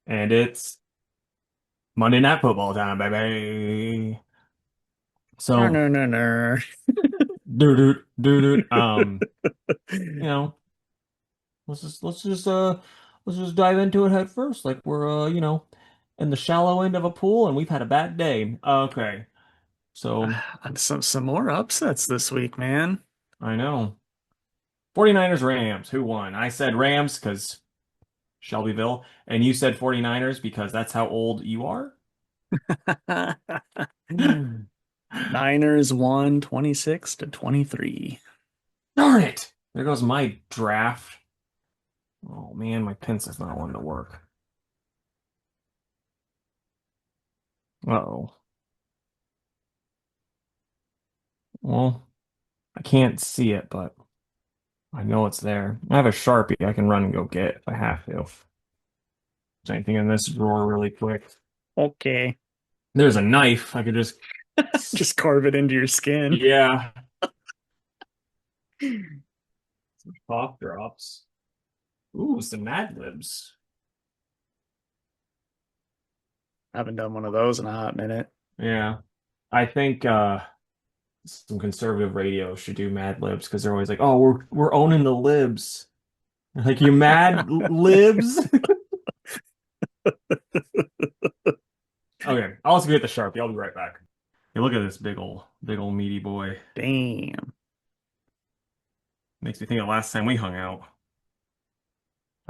And it's Monday Night Football time, baby. No, So, no, no, no. doo doo doo doo. You know, let's just dive into it head first. Like we're in the shallow end of a pool and we've had a bad day. Okay. So Some more upsets this week, man. I know. 49ers Rams, who won? I said Rams because Shelbyville, and you said 49ers because that's how old you are? Niners won 26-23. Darn it! There goes my draft. Oh man, my pencil's not wanting to work. Uh-oh. Well, I can't see it, but I know it's there. I have a Sharpie I can run and go get if I have to. Is there anything in this drawer really quick? Okay. There's a knife. I could just. Just carve it into your skin. Yeah. Cough drops. Ooh, some Mad Libs. Haven't done one of those in a hot minute. Yeah. I think some conservative radio should do Mad Libs because they're always like, "Oh, we're owning the libs." Like you mad libs? Okay, I'll also get the Sharpie. I'll be right back. Hey, look at this big old meaty boy. Damn. Makes me think of last time we hung out.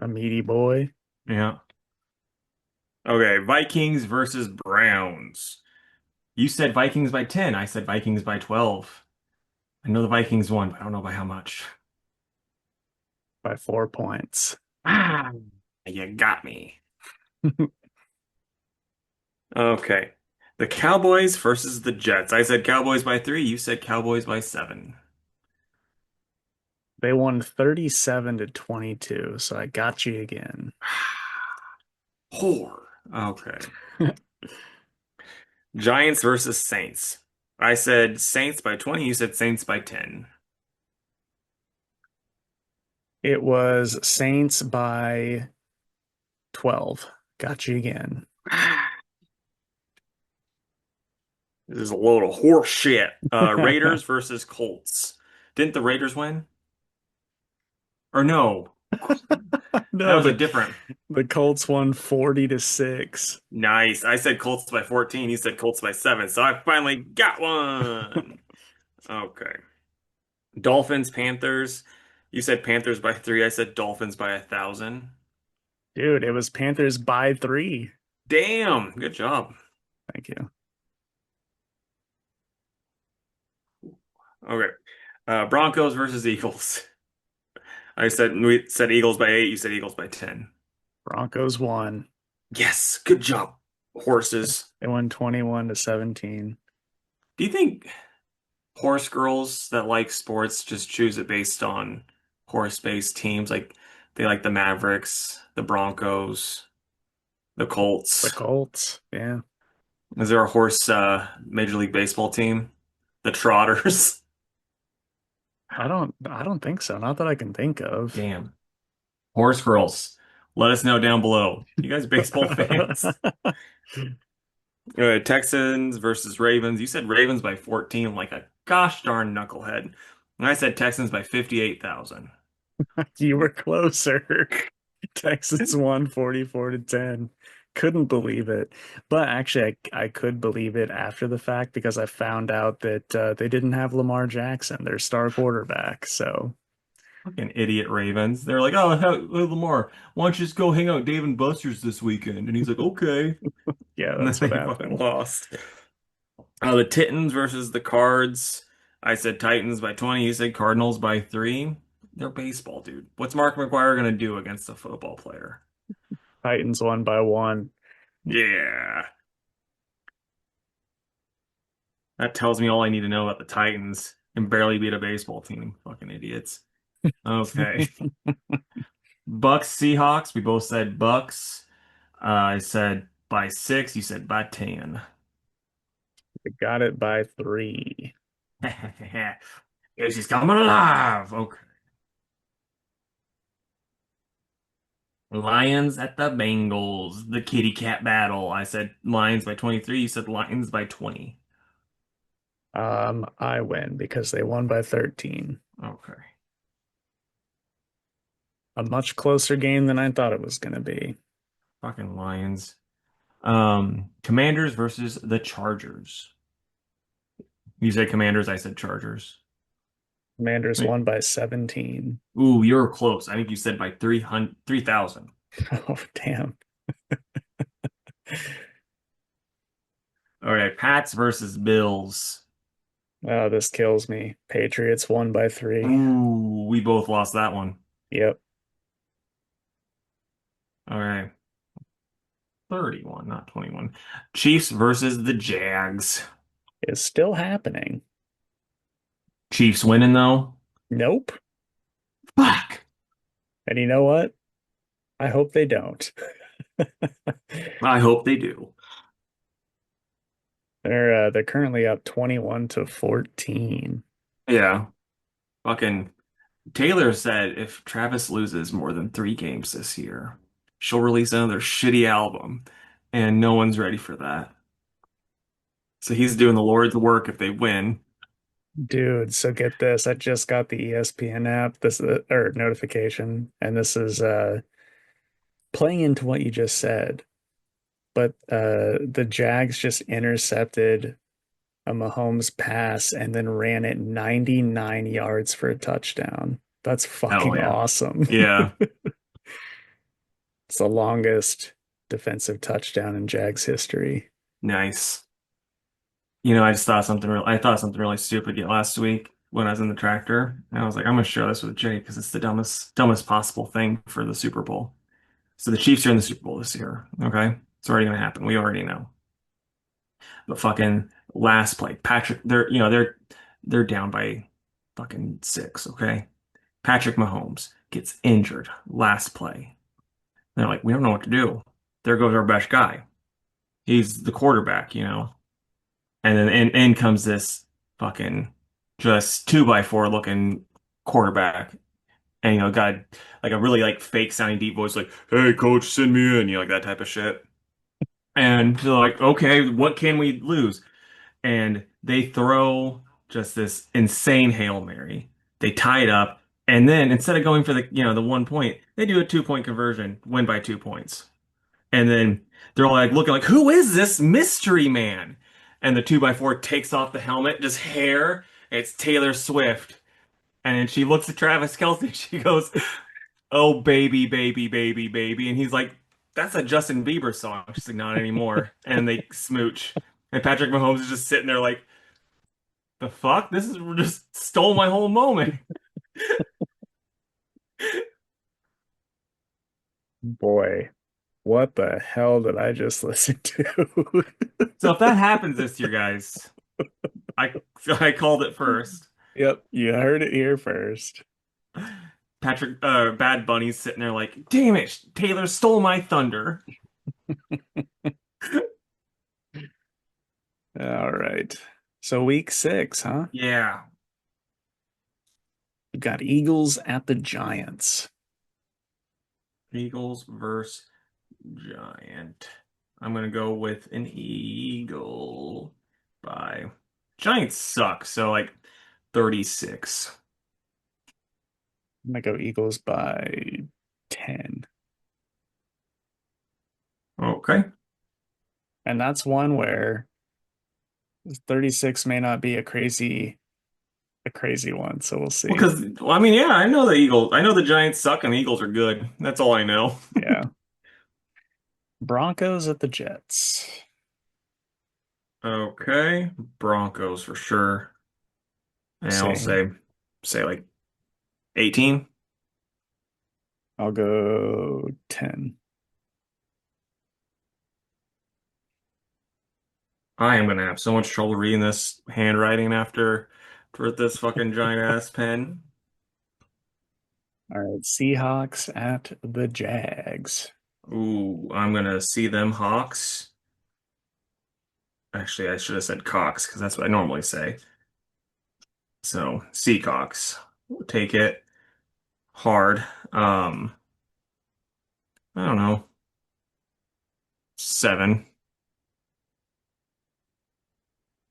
A meaty boy. Yeah. Okay, Vikings versus Browns. You said Vikings by 10. I said Vikings by 12. I know the Vikings won, but I don't know by how much. By 4 points. Ah, you got me. Okay. The Cowboys versus the Jets. I said Cowboys by 3. You said Cowboys by 7. They won 37-22, so I got you again. Whore. Okay. Giants versus Saints. I said Saints by 20. You said Saints by 10. It was Saints by 12. Got you again. This is a load of horse shit. Raiders versus Colts. Didn't the Raiders win? Or no, that No, was a different. the Colts won 40-6. Nice. I said Colts by 14. You said Colts by 7. So I finally got one. Okay. Dolphins, Panthers. You said Panthers by 3. I said Dolphins by 1,000. Dude, it was Panthers by 3. Damn. Good job. Thank you. Okay. Broncos versus Eagles. We said Eagles by 8. You said Eagles by 10. Broncos won. Yes. Good job, horses. They won 21-17. Do you think horse girls that like sports just choose it based on horse-based teams? Like they like the Mavericks, the Broncos, the The Colts. Colts, yeah. Is there a horse Major League Baseball team? The Trotters. I don't think so. Not that I can think of. Damn. Horse girls. Let us know down below. You guys baseball fans? Texans versus Ravens. You said Ravens by 14 like a gosh darn knucklehead. And I said Texans by 58,000. You were closer. Texans won 44-10. Couldn't believe it. But actually, I could believe it after the fact because I found out that they didn't have Lamar Jackson, their star quarterback. So, Fucking idiot Ravens. They're like, oh, hey, Lamar, why don't you just go hang out with Dave and Buster's this weekend? And he's like, okay. yeah, And then that's what they fucking happened. lost. The Titans versus the Cards. I said Titans by 20. You said Cardinals by 3. They're baseball, dude. What's Mark McGwire gonna do against a football player? Titans won by 1. Yeah. That tells me all I need to know about the Titans and barely beat a baseball team. Fucking idiots. Okay. Bucks, Seahawks. We both said Bucks. I said by 6. You said by 10. They got it by 3. She's coming alive. Okay. Lions at the Bengals, the kitty cat battle. I said Lions by 23. You said Lions by 20. I win because they won by 13. Okay. A much closer game than I thought it was going to be. Fucking Lions. Commanders versus the Chargers. You said Commanders, I said Chargers. Commanders Wait. won by 17. Ooh, you're close. I think you said by 300, 3,000. Oh, damn. All right, Pats versus Bills. Oh, this kills me. Patriots won by 3. Ooh, we both lost that one. Yep, All right, 31, not 21. Chiefs versus the Jags. it's still happening. Chiefs winning though. Nope. Fuck. And you know what? I hope they don't. I hope they do. They're currently up 21 to 14. Yeah. Fucking Taylor said if Travis loses more than 3 games this year, she'll release another shitty album, and no one's ready for that. So he's doing the Lord's work if they win. Dude, so get this. I just got the ESPN app, this or notification, and this is playing into what you just said. But the Jags just intercepted a Mahomes pass and then ran it 99 yards for a touchdown. That's Oh fucking yeah. awesome. Yeah. It's the longest defensive touchdown in Jags history. Nice. I thought something really stupid last week when I was in the tractor. And I was like, I'm gonna share this with Jay because it's the dumbest possible thing for the Super Bowl. So the Chiefs are in the Super Bowl this year. Okay. It's already gonna happen. We already know. But fucking last play, Patrick, they're down by fucking 6, okay? Patrick Mahomes gets injured last play. They're like, we don't know what to do. There goes our best guy. He's the quarterback. And then in comes this fucking just 2x4 looking quarterback. And got like a really like fake sounding deep voice, like, hey coach, send me in, like that type of shit. And they're like, okay, what can we lose? And they throw just this insane Hail Mary. They tie it up, and then instead of going for the 1 point, they do a 2 point conversion, win by 2 points. And then they're all like looking like, who is this mystery man? And the 2x4 takes off the helmet, just hair. It's Taylor Swift. And then she looks at Travis Kelce. She goes, oh, baby, baby, baby, baby. And he's like, that's a Justin Bieber song. She's like, not anymore. And they smooch. And Patrick Mahomes is just sitting there like, the fuck? This is just stole my whole moment. Boy, what the hell did I just listen to? So if that happens this year, guys, I I called it first. Yep, you heard it here first. Bad Bunny's sitting there like, damn it, Taylor stole my thunder. All right. So week 6, huh? Yeah. We've got Eagles at the Giants. Eagles versus Giant. I'm gonna go with an Eagle by Giants suck, so like 36. I'm gonna go Eagles by 10. Okay. And that's one where 36 may not be a crazy one, so we'll Well, see. because I mean, yeah, I know the Eagles. I know the Giants suck and the Eagles are good. That's all I know. Yeah. Broncos at the Jets. Okay, Broncos for sure. And I'll Same. say like 18. I'll go 10. I am gonna have so much trouble reading this handwriting after with this fucking giant ass pen. All right, Seahawks at the Jags. Ooh, I'm gonna see them Hawks. Actually, I should have said Cox because that's what I normally say. So Seahawks. Take it hard. Um, I don't know, 7.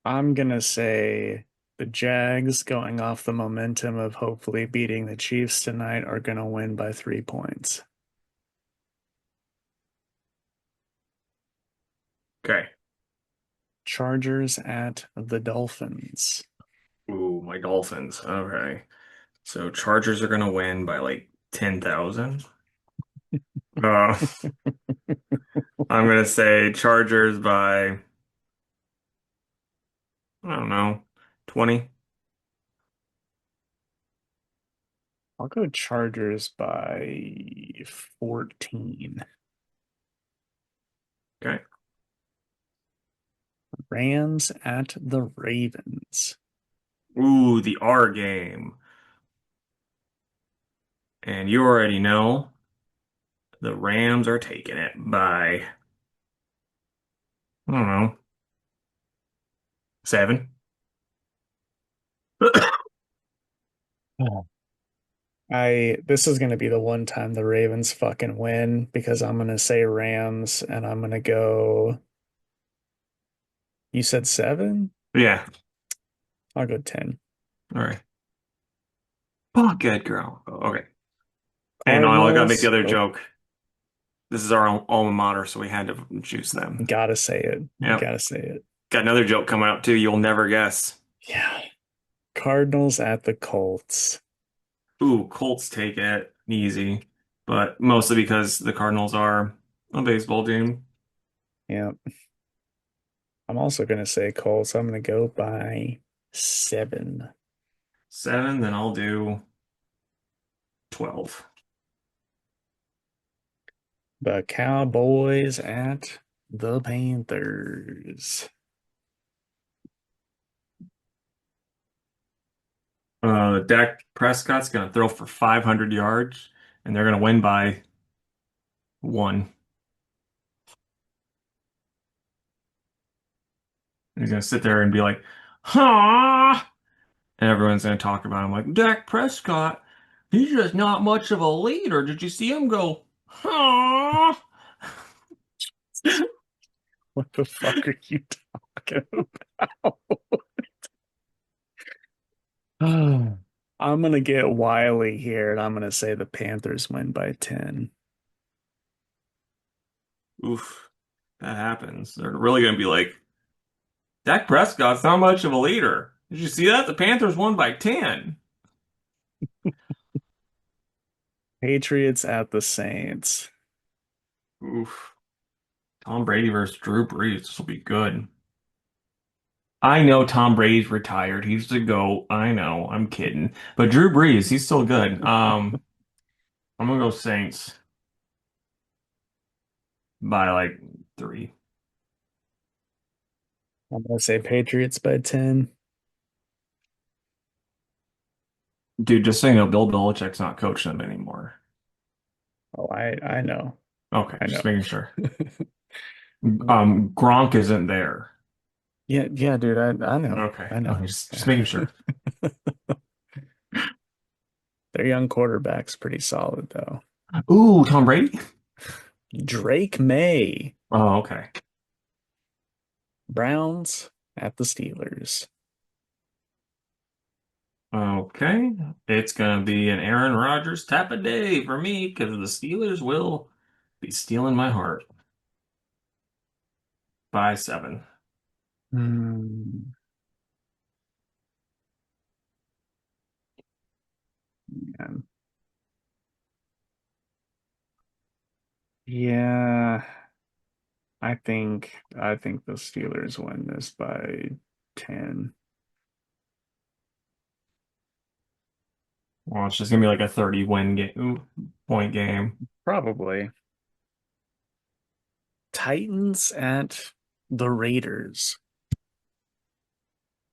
I'm gonna say the Jags, going off the momentum of hopefully beating the Chiefs tonight, are gonna win by 3 points. Okay. Chargers at the Dolphins. Ooh, my Dolphins. Okay. So Chargers are gonna win by like 10,000. Uh, I'm gonna say Chargers by, I don't know, 20. I'll go Chargers by 14. Okay. Rams at the Ravens. Ooh, the R game. And you already know the Rams are taking it by, I don't know, 7. Oh. I This is gonna be the one time the Ravens fucking win because I'm gonna say Rams and I'm gonna go. You said 7? Yeah. I'll go 10. All right. Fuck Edgar. Okay. And I gotta make the Cardinals. other Oh, joke. This is our alma mater, so we had to choose them. gotta say it. Yep. Gotta say it. Got another joke coming out too. You'll never guess. Yeah. Cardinals at the Colts. Ooh, Colts take it easy, but mostly because the Cardinals are a baseball team. Yeah. I'm also gonna say Colts. I'm gonna go by 7. 7, then I'll do 12. The Cowboys at the Panthers. Dak Prescott's gonna throw for 500 yards, and they're gonna win by 1. He's gonna sit there and be like, "Huh?" And everyone's gonna talk about him like, Dak Prescott, he's just not much of a leader. Did you see him go, huh? What the fuck are you talking about? I'm gonna get wily here and I'm gonna say the Panthers win by 10. Oof, that happens. They're really gonna be like, Dak Prescott's not much of a leader. Did you see that? The Panthers won by 10. Patriots at the Saints. Oof. Tom Brady versus Drew Brees. This will be good. I know Tom Brady's retired. He's the GOAT. I know. I'm kidding. But Drew Brees, he's still good. I'm gonna go Saints by like 3. I'm gonna say Patriots by 10. Dude, just so you know, Bill Belichick's not coaching them anymore. Oh, I know. Okay, I know. just making sure. Gronk isn't there. Yeah, yeah, dude, I know. Okay, I okay, know. just making sure. Their young quarterback's pretty solid though. Ooh, Tom Brady? Drake May. Oh, okay. Browns at the Steelers. Okay. It's gonna be an Aaron Rodgers type of day for me because the Steelers will be stealing my heart by 7. Hmm. Man. Yeah, I think the Steelers win this by 10. Well, it's just gonna be like a 30 win game, point game. Probably. Titans at the Raiders.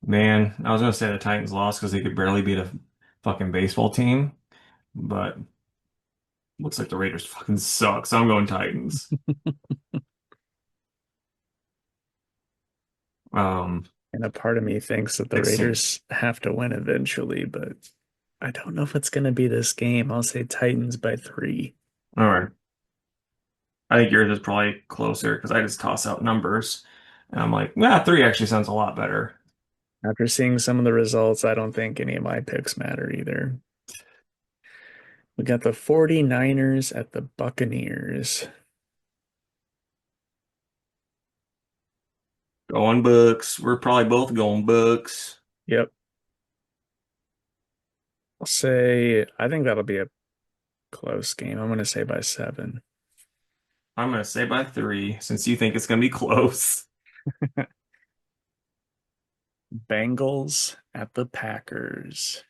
Man, I was gonna say the Titans lost because they could barely beat a fucking baseball team, but looks like the Raiders fucking suck, so I'm going Titans. Um, And a part of me thinks that the it seems. Raiders have to win eventually, but I don't know if it's going to be this game. I'll say Titans by 3. All right. I think yours is probably closer because I just toss out numbers. And I'm like, yeah, three actually sounds a lot better. After seeing some of the results, I don't think any of my picks matter either. We got the 49ers at the Buccaneers. Going Bucks. We're probably both going Bucks. Yep. I'll say, I think that'll be a close game. I'm going to say by 7. I'm gonna say by three since you think it's gonna be close. Bengals at the Packers.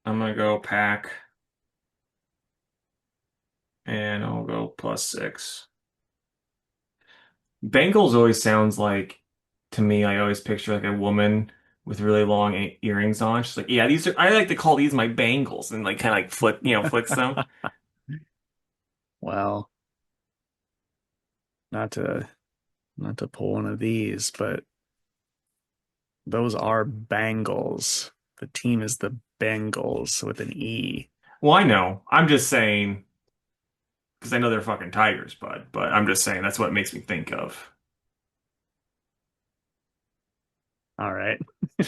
I'm gonna go Pack and I'll go +6. Bengals always sounds like to me, I always picture like a woman with really long earrings on. She's like, yeah, these are I like to call these my bangles and like kind of like flicks them. Well, not to not to pull one of these, but those are Bengals. The team is the Bengals with an E. Well, I know. I'm just saying because I know they're fucking tigers, but I'm just saying that's what it makes me think of. All right.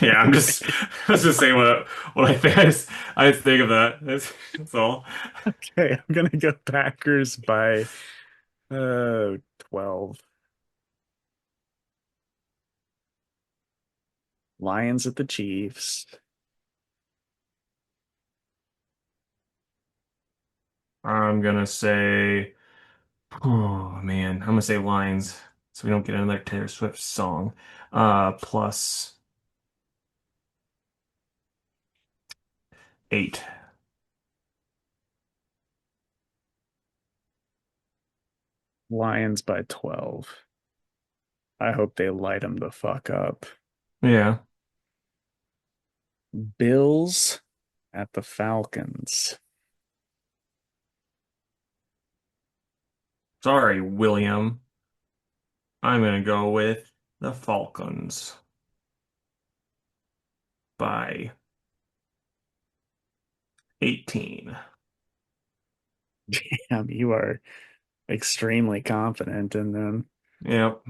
Yeah, I'm just I was just saying what I think. I just think of that. That's all. Okay, I'm gonna go Packers by 12. Lions at the Chiefs. I'm gonna say, oh man, I'm gonna say Lions, so we don't get another Taylor Swift song. +8. Lions by 12. I hope they light them the fuck up. Yeah. Bills at the Falcons. Sorry, William. I'm gonna go with the Falcons by 18. You are extremely confident in them. Yep.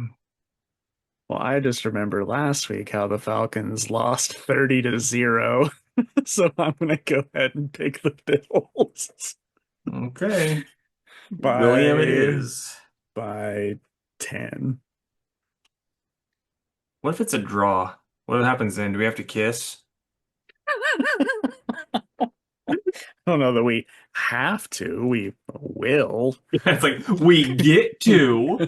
Well, I just remember last week how the Falcons lost 30-0. So I'm gonna go ahead and pick the Bills Okay. William it by is. by 10. What if it's a draw? What happens then? Do we have to kiss? I don't know that we have to. We will. It's like we get to.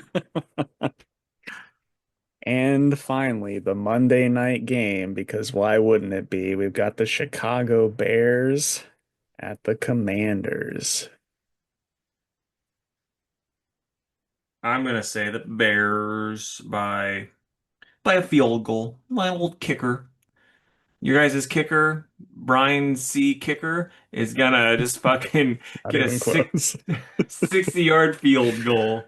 And finally, the Monday night game, because why wouldn't it be? We've got the Chicago Bears at the Commanders. I'm gonna say the Bears by a field goal. My old kicker. Your guys' kicker, Brian C. Kicker, is gonna just fucking Not get a even close. 60-yard field goal.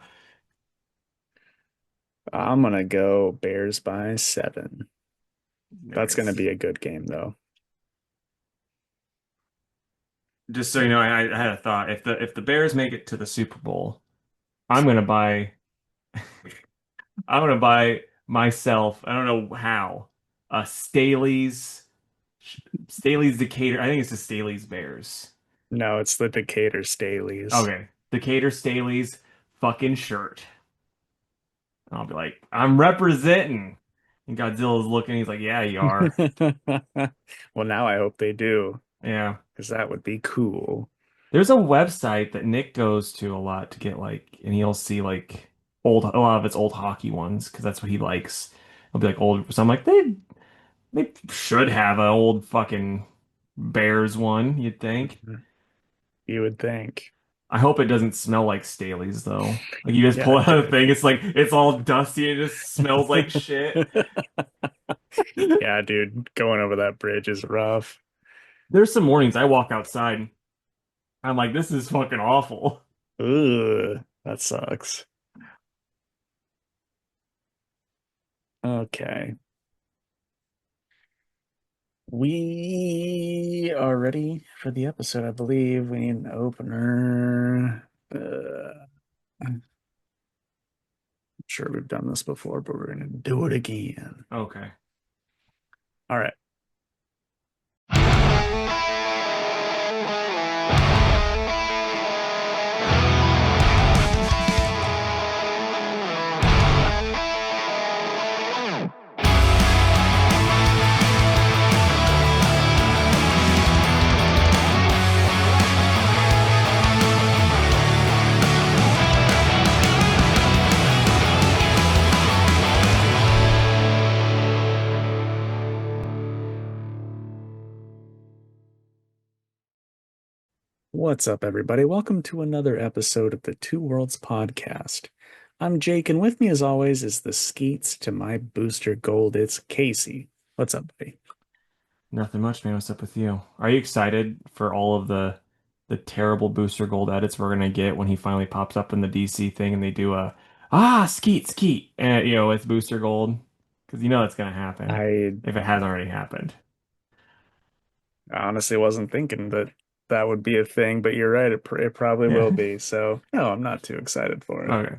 I'm gonna go Bears by 7. That's gonna Bears. be a good game, though. Just so you know, I had a thought. If the Bears make it to the Super Bowl, I'm gonna buy I'm gonna buy myself, I don't know how, a Staley's Decatur. I think it's the Staley's Bears. No, it's the Decatur Staleys. Okay. Decatur Staley's fucking shirt. And I'll be like, I'm representing. And Godzilla's looking, he's like, yeah, you are. Well, now I hope they do, Yeah. because that would be cool. There's a website that Nick goes to a lot to get like, and he'll see like a lot of its old hockey ones because that's what he likes. It'll be like old. So I'm like, they should have an old fucking Bears one, you'd think. You would think. I hope it doesn't smell like Staley's though. Like you just Yeah, pull out a dude. thing, it's like it's all dusty and it just smells like shit. Yeah, dude. Going over that bridge is rough. There's some mornings I walk outside, I'm like, this is fucking awful. Ugh, that sucks. Okay. We are ready for the episode, I believe. We need an opener. I'm sure we've done this before, but we're gonna do it again. Okay. All right. What's up, everybody? Welcome to another episode of the Two Worlds Podcast. I'm Jake, and with me, as always, is the Skeets to my booster gold. It's Casey. What's up, buddy? Nothing much, man. What's up with you? Are you excited for all of the terrible Booster Gold edits we're gonna get when he finally pops up in the DC thing and they do a skeet skeet and with Booster Gold? Because you know that's gonna happen I if it hasn't already happened. honestly wasn't thinking that that would be a thing, but you're right. It probably Yeah. will be. So, no, I'm not too excited for it. Okay.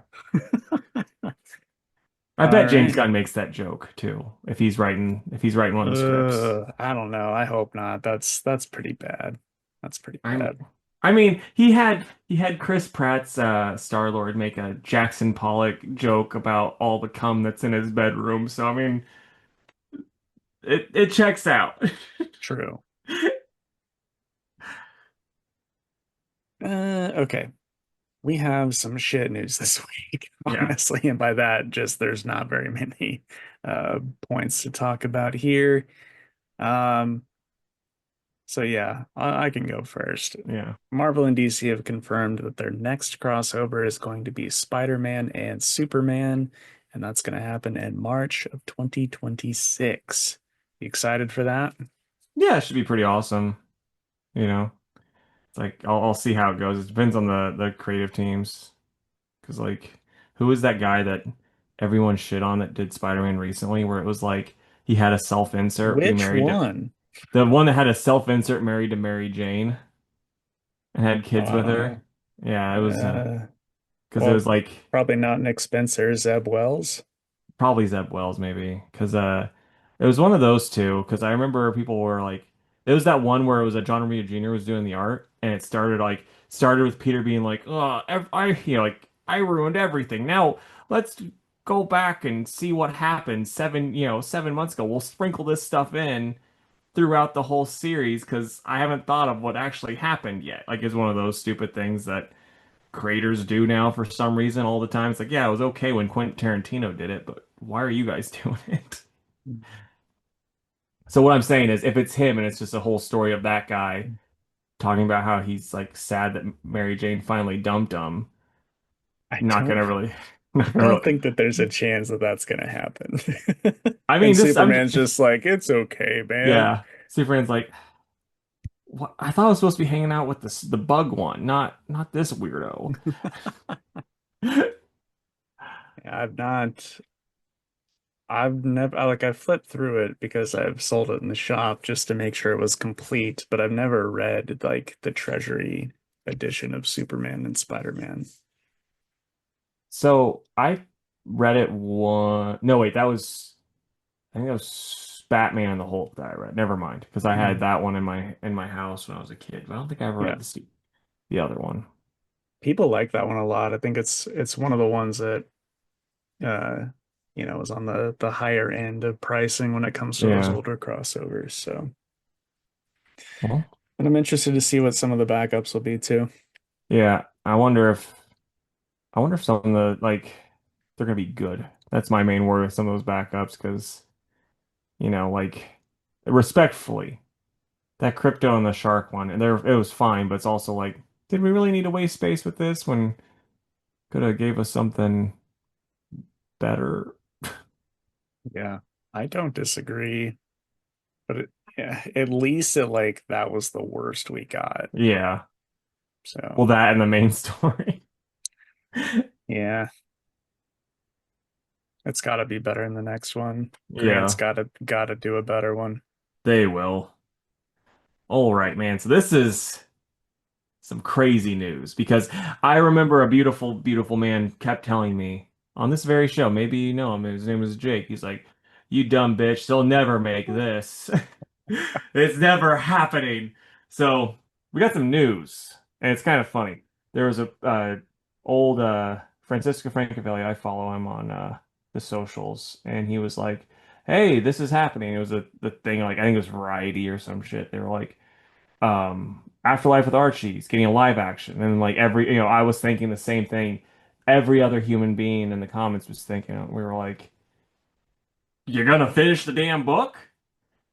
I All bet James right. Gunn makes that joke too if he's writing one of the scripts. I don't know. I hope not. That's pretty bad. That's pretty I'm bad. I mean, he had Chris Pratt's Star-Lord make a Jackson Pollock joke about all the cum that's in his bedroom. So I mean, it checks out. True. Okay. We have some shit news this week, Yeah. honestly, and by that, just there's not very many points to talk about here. Um, so yeah, I can go first. Yeah. Marvel and DC have confirmed that their next crossover is going to be Spider-Man and Superman, and that's going to happen in March of 2026. You excited for that? Yeah, it should be pretty awesome. You know, it's like I'll see how it goes. It depends on the creative teams. Because like, who is that guy that everyone shit on that did Spider-Man recently, where it was like he had a self-insert be Which married to one? the one that had a self-insert married to Mary Jane and had Oh, kids I with don't her. know. Yeah, it was Uh, because it was well, like probably not Nick Spencer, Zeb Wells. probably Zeb Wells maybe because it was one of those two because I remember people were like it was that one where it was a John Romita Jr. was doing the art and it started with Peter being like oh like I ruined everything now let's go back and see what happened 7 months ago we'll sprinkle this stuff in throughout the whole series because I haven't thought of what actually happened yet like it's one of those stupid things that creators do now for some reason all the time. It's like, yeah, it was okay when Quentin Tarantino did it, but why are you guys doing it? So what I'm saying is if it's him and it's just a whole story of that guy talking about how he's like sad that Mary Jane finally dumped him, I not don't gonna really not gonna don't really think that there's a chance that that's gonna happen. I And mean this I'm Superman's just like, it's okay, man. yeah, Superman's like what I thought I was supposed to be hanging out with the bug one, not this weirdo. I've never, like, I flipped through it because I've sold it in the shop just to make sure it was complete, but I've never read like the Treasury edition of Superman and Spider-Man. So I read it one no wait, that was I think that was Batman and the Hulk that I read. Never mind, because I had Mm. that one in my house when I was a kid. But I don't think I ever Yeah. read the other one. People like that one a lot. I think it's one of the ones that uh is on the higher end of pricing when it comes to those Yeah. older crossovers. So, Well, and I'm interested to see what some of the backups will be too. yeah. I wonder if some of the like they're gonna be good. That's my main worry with some of those backups, because like respectfully, that crypto and the shark one, and there it was fine, but it's also like, did we really need to waste space with this when could have gave us something better? Yeah, I don't disagree, but yeah, at least it like that was the worst we got. Yeah. Well, So, that and the main story. yeah, it's got to be better in the next one. Grant's Yeah. got to do a better one. They will. All right, man. So this is some crazy news because I remember a beautiful, beautiful man kept telling me on this very show, maybe you know him, his name was Jake. He's like, "You dumb bitch, they'll never make this. It's never happening." So we got some news, and it's kind of funny. There was a old Francisco Francavilla. I follow him on the socials, and he was like, "Hey, this is happening." It was the thing like I think it was Variety or some shit. They were like Afterlife with Archie is getting a live action. And like every, I was thinking the same thing. Every other human being in the comments was thinking, we were like, you're gonna finish the damn book?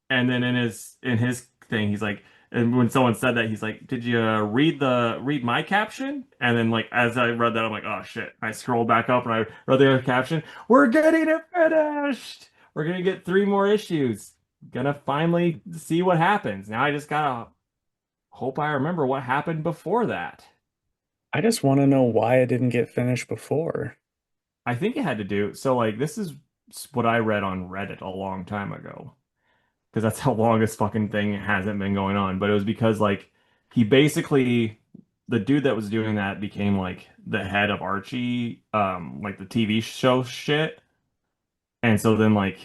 And then in his thing, he's like, and when someone said that, he's like, did you read my caption? And then like as I read that, I'm like, oh shit. I scrolled back up and I read the other caption. We're getting it finished. We're gonna get three more issues. Gonna finally see what happens. Now I just gotta hope I remember what happened before that. I just want to know why it didn't get finished before. I think it had to do, so like this is what I read on Reddit a long time ago, because that's how long this fucking thing hasn't been going on. But it was because like he basically the dude that was doing that became like the head of Archie, like the TV show shit. And so then like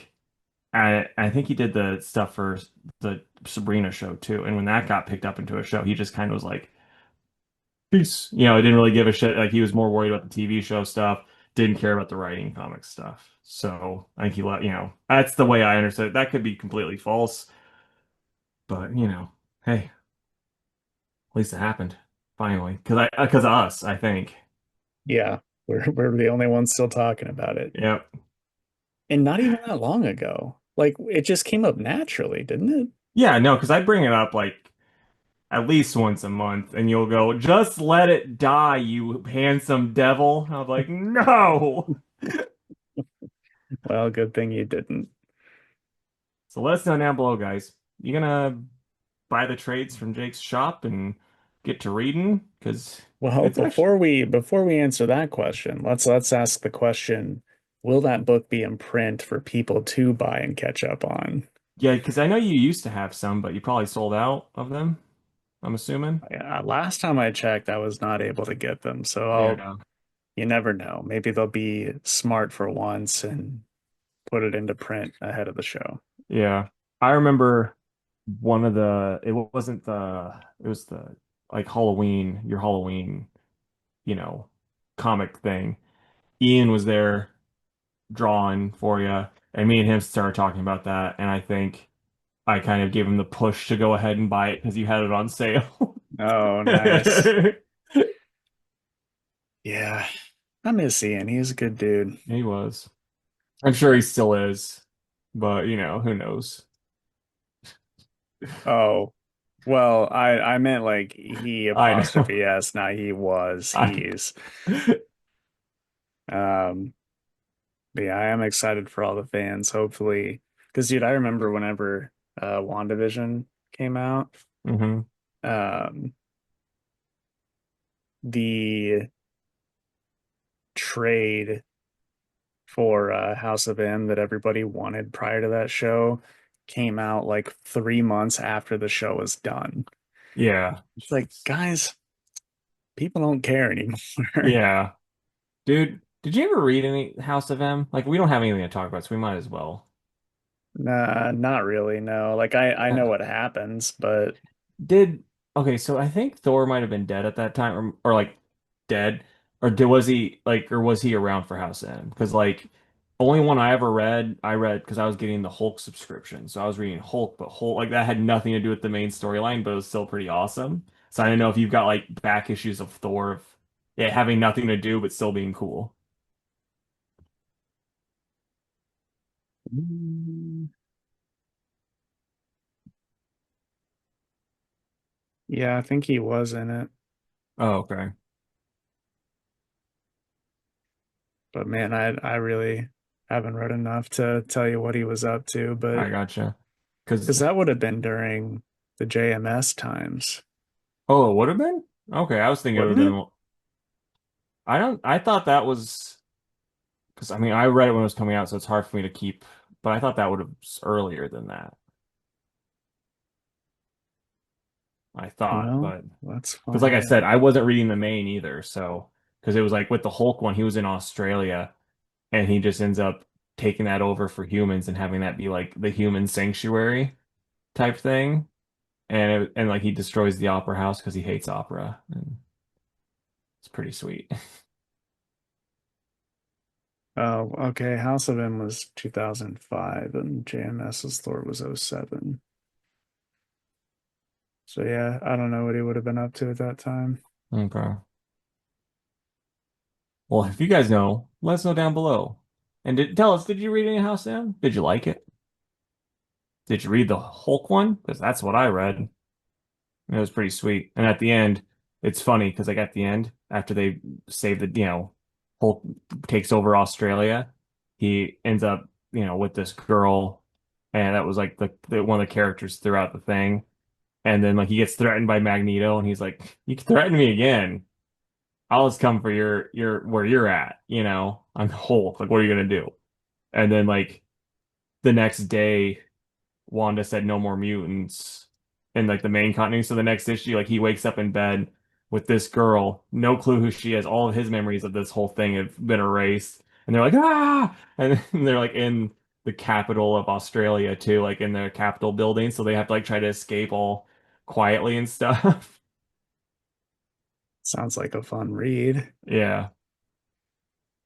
I think he did the stuff for the Sabrina show too. And when that got picked up into a show, he just kind of was like, peace. I didn't really give a shit. Like he was more worried about the TV show stuff, didn't care about the writing comic stuff. So I think he let, that's the way I understood it. That could be completely false, but hey, at least it happened finally. Because of us, I think. Yeah, we're the only ones still talking about it. Yep. And not even that long ago. Like it just came up naturally, didn't it? Yeah, no, because I bring it up like at least once a month, and you'll go, just let it die, you handsome devil. I was like, no. Well, good thing you didn't. So let us know down below, guys. You gonna buy the trades from Jake's shop and get to reading because Well, it's actually before we answer that question, let's ask the question, will that book be in print for people to buy and catch up on? yeah, because I know you used to have some, but you probably sold out of them, I'm assuming. Last time I checked, I was not able to get them, so Yeah. you never know. Maybe they'll be smart for once and put it into print ahead of the show. Yeah. I remember one of the it wasn't the it was the like Halloween, your Halloween, you know, comic thing. Ian was there drawing for you, and me and him started talking about that, and I think I kind of gave him the push to go ahead and buy it because you had it on sale. Oh, nice. Yeah, I miss Ian. He's a good dude. He was. I'm sure he still is, but who knows? Oh, well, I meant like he I know. apostrophe s, not he was. I He's. Um, but yeah, I am excited for all the fans. Hopefully, because dude, I remember whenever WandaVision came out, hmm um, the trade for House of M that everybody wanted prior to that show came out like 3 months after the show was done. Yeah. It's like, guys, people don't care anymore. Yeah. Dude, did you ever read any House of M? Like we don't have anything to talk about, so we might as well. Nah, not really, no. Like I know Uh, what happens, but Did okay, so I think Thor might have been dead at that time, or like dead, or was he like, or was he around for House M? Because like only one I ever read, I read because I was getting the Hulk subscription, so I was reading Hulk, but Hulk like that had nothing to do with the main storyline, but it was still pretty awesome. So I don't know if you've got like back issues of Thor, of it having nothing to do but still being cool. mm, yeah, I think he was in it. Oh, okay, But man, I really haven't read enough to tell you what he was up to, but I gotcha. Because because that would have been during the JMS times, oh, it would have been okay. I was thinking it would wouldn't have it? been. I don't. I thought that was. Because I mean, I read it when it was coming out, so it's hard for me to keep. But I thought that would have earlier than that. I thought, Well, but let's because like I find said, I out. wasn't reading the main either, so because it was like with the Hulk one, he was in Australia and he just ends up taking that over for humans and having that be like the human sanctuary type thing. And like he destroys the opera house because he hates opera. And it's pretty sweet. Oh, okay. House of M was 2005 and JMS's Thor was '07. So yeah, I don't know what he would have been up to at that time. Okay. Well, if you guys know, let us know down below. And tell us, did you read any House M? Did you like it? Did you read the Hulk one? Because that's what I read. It was pretty sweet. And at the end, it's funny because like at the end, after they save Hulk takes over Australia, he ends up, with this girl, and that was like the one of the characters throughout the thing. And then like he gets threatened by Magneto, and he's like, "You can threaten me again. I'll just come for your where you're at, I'm the Hulk. Like, what are you gonna do?" And then like the next day, Wanda said no more mutants in like the main continuity. So the next issue, like he wakes up in bed with this girl, no clue who she is. All of his memories of this whole thing have been erased. And they're like, ah! And they're like in the capital of Australia too, like in the Capitol building. So they have to like try to escape all quietly and stuff. Sounds like a fun read. Yeah.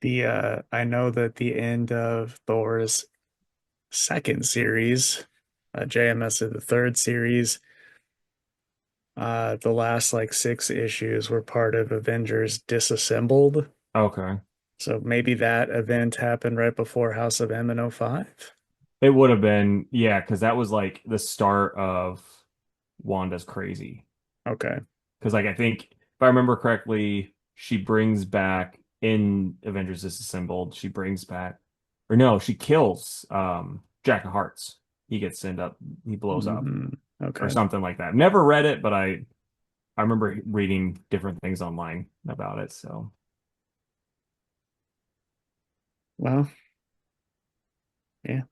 The I know that the end of Thor's second series, JMS of the third series, the last like 6 issues were part of Avengers Disassembled. Okay. So maybe that event happened right before House of M in '05. It would have been, yeah, because that was like the start of Wanda's crazy. Okay. Because like I think if I remember correctly, she brings back in Avengers Disassembled, she brings back or no, she kills Jack of Hearts. He gets sent up, he blows up or Okay. something like that. Never read it, but I remember reading different things online about it. So Well, yeah,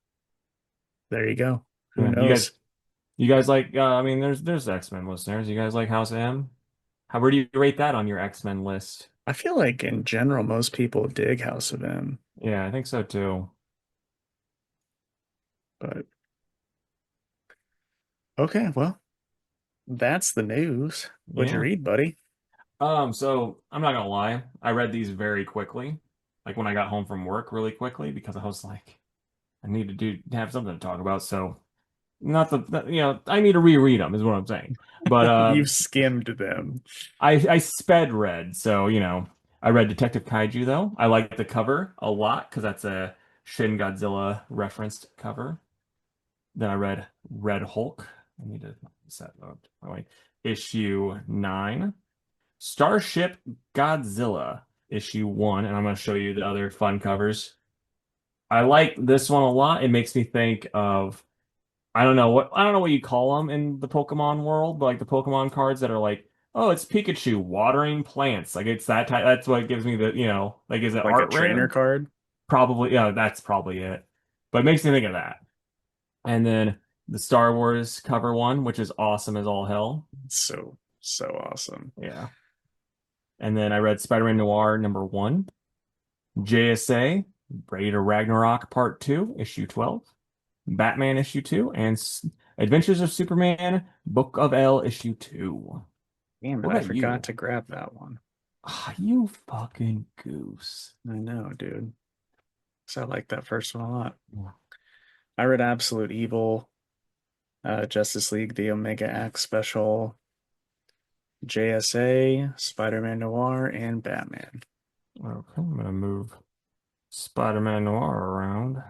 there you go. Who yeah, knows? you guys like I mean there's X-Men listeners. You guys like House of M? Where do you rate that on your X-Men list? I feel like in general, most people dig House of M, Yeah, I think so too. but okay, well, that's the news. What'd you Yeah. read, buddy? So I'm not gonna lie, I read these very quickly, like when I got home from work really quickly because I was like, I need to have something to talk about. So not I need to reread them is what I'm saying. But You've skimmed them. I sped read, so I read Detective Kaiju though. I like the cover a lot because that's a Shin Godzilla referenced cover. Then I read Red Hulk. I need to set up. Oh, wait. Issue 9. Starship Godzilla, issue 1, and I'm going to show you the other fun covers. I like this one a lot. It makes me think of I don't know what you call them in the Pokemon world, but like the Pokemon cards that are like, oh, it's Pikachu watering plants. Like it's that type. That's what gives me like is it Like a art trainer rare? card. Probably, yeah, that's probably it. But it makes me think of that. And then the Star Wars cover one, which is awesome as all hell. So, so awesome. Yeah. And then I read Spider-Man Noir #1. JSA, Ready to Ragnarok Part 2, Issue 12, Batman Issue 2, and Adventures of Superman, Book of L Issue 2. Damn What it, I about forgot you? to grab that one. Ah, you fucking goose. I know, dude. So I like that first one a lot. I read Absolute Evil, Justice League, the Omega X special, JSA, Spider-Man Noir, and Batman. Okay, I'm gonna move Spider-Man Noir around.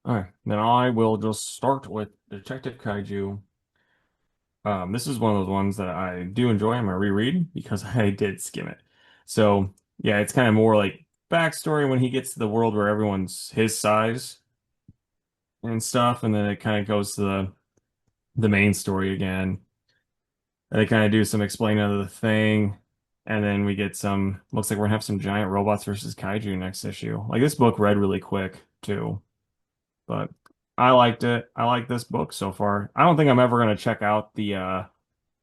All right, then I will just start with Detective Kaiju. This is one of those ones that I do enjoy. I'm gonna reread because I did skim it. So yeah, it's kind of more like backstory when he gets to the world where everyone's his size and stuff, and then it kind of goes to the main story again. And they kind of do some explaining of the thing, and then we get some. Looks like we're gonna have some giant robots versus kaiju next issue. Like this book read really quick too, but. I liked it. I like this book so far. I don't think I'm ever gonna check out the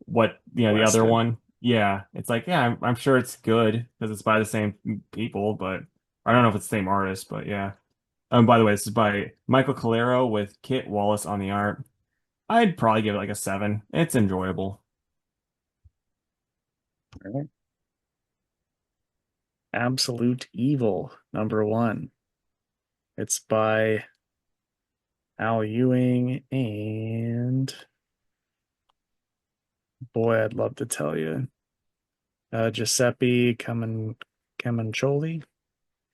what the other Weston. one. Yeah, it's like yeah, I'm sure it's good because it's by the same people, but I don't know if it's the same artist, but yeah. By the way, this is by Michael Calero with Kit Wallace on the art. I'd probably give it like a 7. It's enjoyable. All right. Absolute Evil, #1. It's by Al Ewing and boy, I'd love to tell you, Giuseppe Camuncoli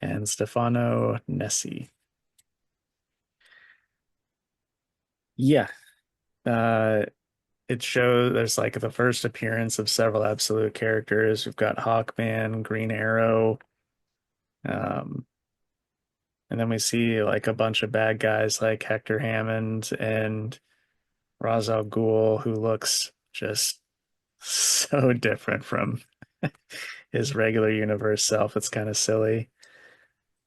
and Stefano Nessi. Yeah, uh, it shows there's like the first appearance of several absolute characters. We've got Hawkman, Green Arrow, um, and then we see like a bunch of bad guys like Hector Hammond and Ra's al Ghul, who looks just so different from his regular universe self. It's kind of silly.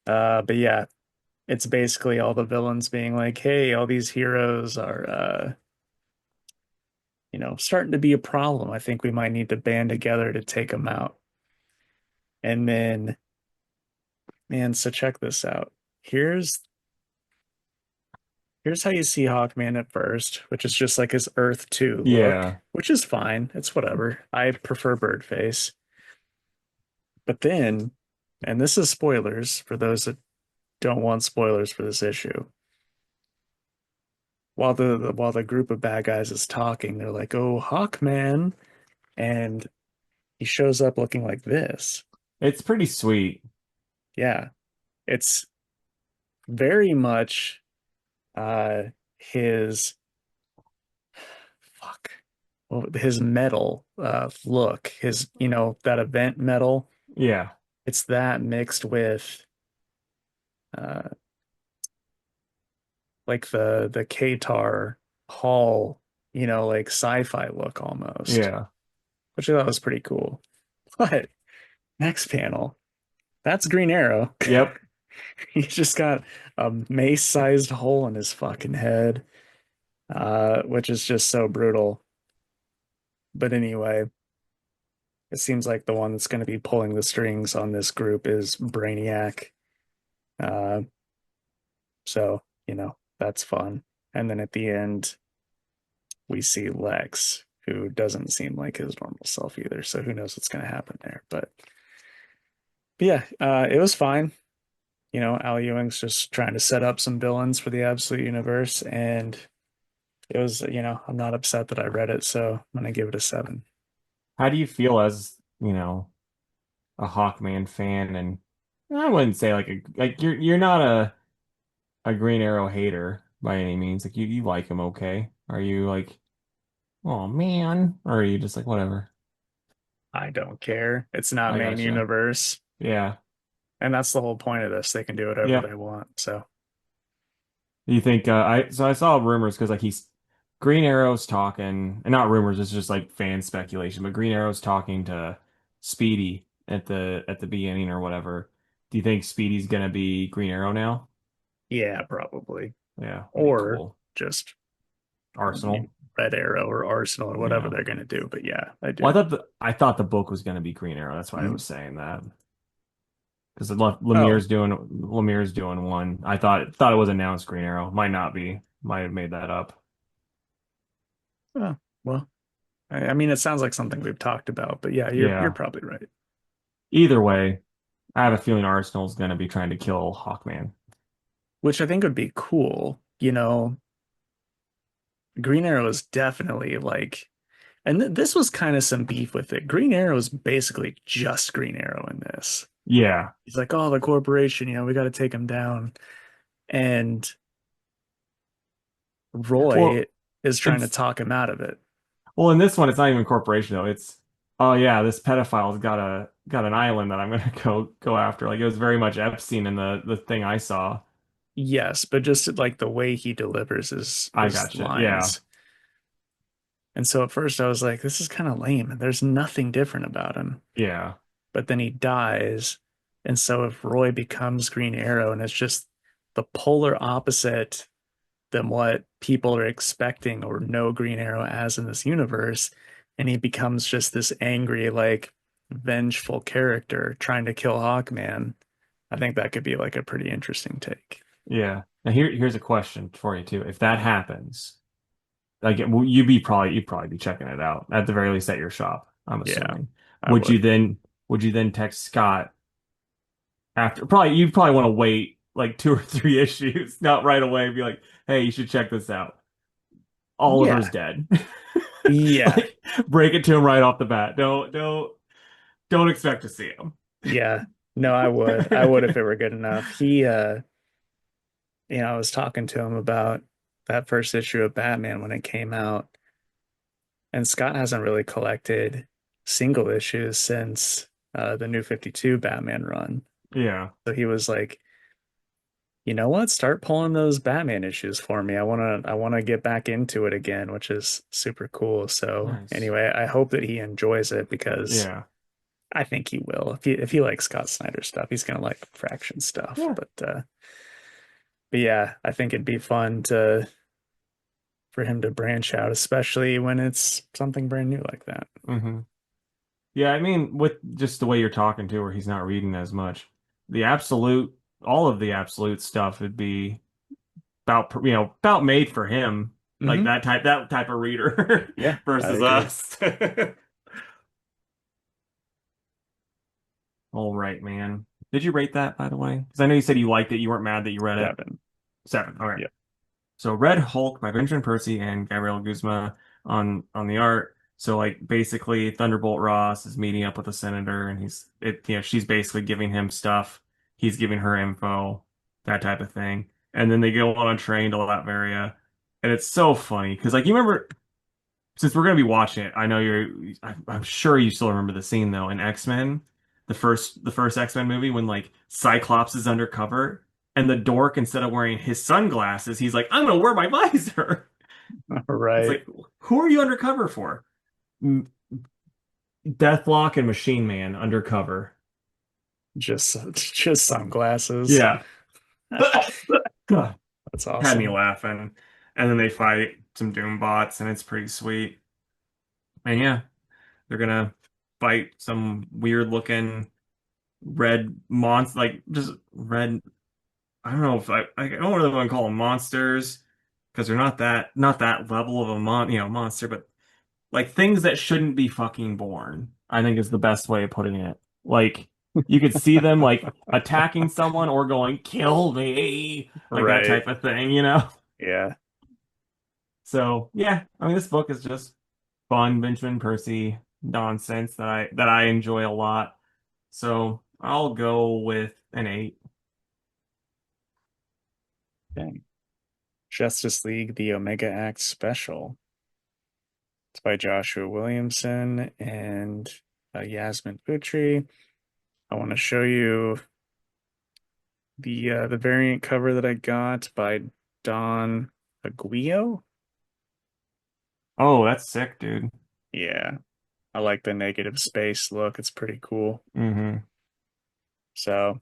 But yeah, it's basically all the villains being like, hey, all these heroes are starting to be a problem. I think we might need to band together to take them out. And then, man, so check this out. Here's here's how you see Hawkman at first, which is just like his Earth 2 look, Yeah. which is fine. It's whatever. I prefer Birdface. But then, and this is spoilers for those that don't want spoilers for this issue. While the group of bad guys is talking, they're like, "Oh, Hawkman," and he shows up looking like this. It's pretty sweet. Yeah, it's very much his fuck, well, his metal look, his that event metal. Yeah. It's that mixed with uh like the K-Tar Hall, like sci-fi look almost, Yeah. which I thought was pretty cool. But next panel, that's Green Arrow. Yep. He's just got a mace-sized hole in his fucking head, which is just so brutal. But anyway, it seems like the one that's going to be pulling the strings on this group is Brainiac. Uh, so, that's fun. And then at the end, we see Lex, who doesn't seem like his normal self either. So who knows what's going to happen there. But yeah, it was fine. Al Ewing's just trying to set up some villains for the Absolute Universe. And it was, I'm not upset that I read it. So I'm going to give it a 7. How do you feel as, a Hawkman fan? And I wouldn't say like you're not a Green Arrow hater by any means. Like you like him okay. Are you like, oh man? Or are you just like whatever? I don't care. It's not I main gotcha. universe. Yeah. And that's the whole point of this. They can do whatever they Yep. want. So, Do you think I saw rumors because like he's Green Arrow's talking and not rumors, it's just like fan speculation, but Green Arrow's talking to Speedy at the beginning or whatever. Do you think Speedy's gonna be Green Arrow now? yeah, probably. Yeah, that'd be Or cool. just Arsenal. Red Arrow or Arsenal or whatever Yeah. they're going to do. But yeah, I Well, do. I thought the book was gonna be Green Arrow. That's why I Mm. was saying that. Because Oh, Lemire's doing one. I thought it was announced Green Arrow. Might not be. Might have made that up. oh, well, I mean, it sounds like something we've talked about, but yeah, you're Yeah. probably right. Either way, I have a feeling Arsenal's gonna be trying to kill Hawkman. Which I think would be cool. Green Arrow is definitely like, and this was kind of some beef with it. Green Arrow is basically just Green Arrow in this. Yeah. He's like, oh, the corporation, we got to take him down. And Roy Well, is trying to it's talk him out of it. well in this one it's not even corporation though. It's oh yeah, this pedophile's got an island that I'm gonna go after. Like it was very much Epstein in the thing I saw. Yes, but just like the way he delivers his I his gotcha. Yeah. lines. And so at first I was like, this is kind of lame. There's nothing different about him. Yeah. But then he dies. And so if Roy becomes Green Arrow and it's just the polar opposite than what people are expecting or know Green Arrow as in this universe, and he becomes just this angry, like vengeful character trying to kill Hawkman. I think that could be like a pretty interesting take. Yeah. Now here's a question for you too. If that happens, like well, you'd probably be checking it out at the very least at your shop, I'm Yeah, assuming. I Would you would. then would you then text Scott after probably you'd probably want to wait like 2 or 3 issues, not right away, and be like, hey, you should check this out. Oliver's Yeah, dead. yeah, Like break it to him right off the bat. Don't expect to see him. yeah. No, I would. I would if it were good enough. I was talking to him about that first issue of Batman when it came out, and Scott hasn't really collected single issues since the New 52 Batman run. Yeah, So he was like, you know what? Start pulling those Batman issues for me. I wanna get back into it again, which is super cool. So nice. anyway, I hope that he enjoys it because Yeah. I think he will. If he likes Scott Snyder stuff, he's gonna like Fraction stuff. Yeah. But yeah, I think it'd be fun to for him to branch out, especially when it's something brand new like that. hmm Yeah, I mean, with just the way you're talking to where he's not reading as much, the absolute, all of the absolute stuff would be about made for him, like Hmm. that type of reader Yeah, I versus agree. us. All right, man. Did you rate that, by the way? Because I know you said you liked it. You weren't mad that you read it. 7. 7. Okay. Yep. So Red Hulk by Benjamin Percy and Gabriel Guzma on the art. So like basically Thunderbolt Ross is meeting up with a senator and she's basically giving him stuff. He's giving her info, that type of thing. And then they go on a train to Latveria. And it's so funny because like you remember since we're gonna be watching it, I know I'm sure you still remember the scene though in X-Men, the first X-Men movie when like Cyclops is undercover and the dork instead of wearing his sunglasses, he's like, I'm gonna wear my visor. All It's right. like, who are you undercover for? Deathlock and Machine Man undercover. Just sunglasses. Yeah. That's Had me awesome. laughing. And then they fight some Doom bots and it's pretty sweet. And yeah, they're gonna fight some weird looking red monster, like just red. I don't know if I don't really want to call them monsters because they're not that level of a monster, but like things that shouldn't be fucking born. I think is the best way of putting it. Like you could see them like attacking someone or going kill me, like that Right. type of thing. Yeah. So yeah, I mean this book is just fun Benjamin Percy nonsense that I enjoy a lot. So I'll go with an 8. Dang. Justice League, the Omega Act special. It's by Joshua Williamson and Yasmin Putri. I want to show you the variant cover that I got by Don Aguio. Oh, that's sick, dude. Yeah, I like the negative space look. It's pretty cool. Hmm So,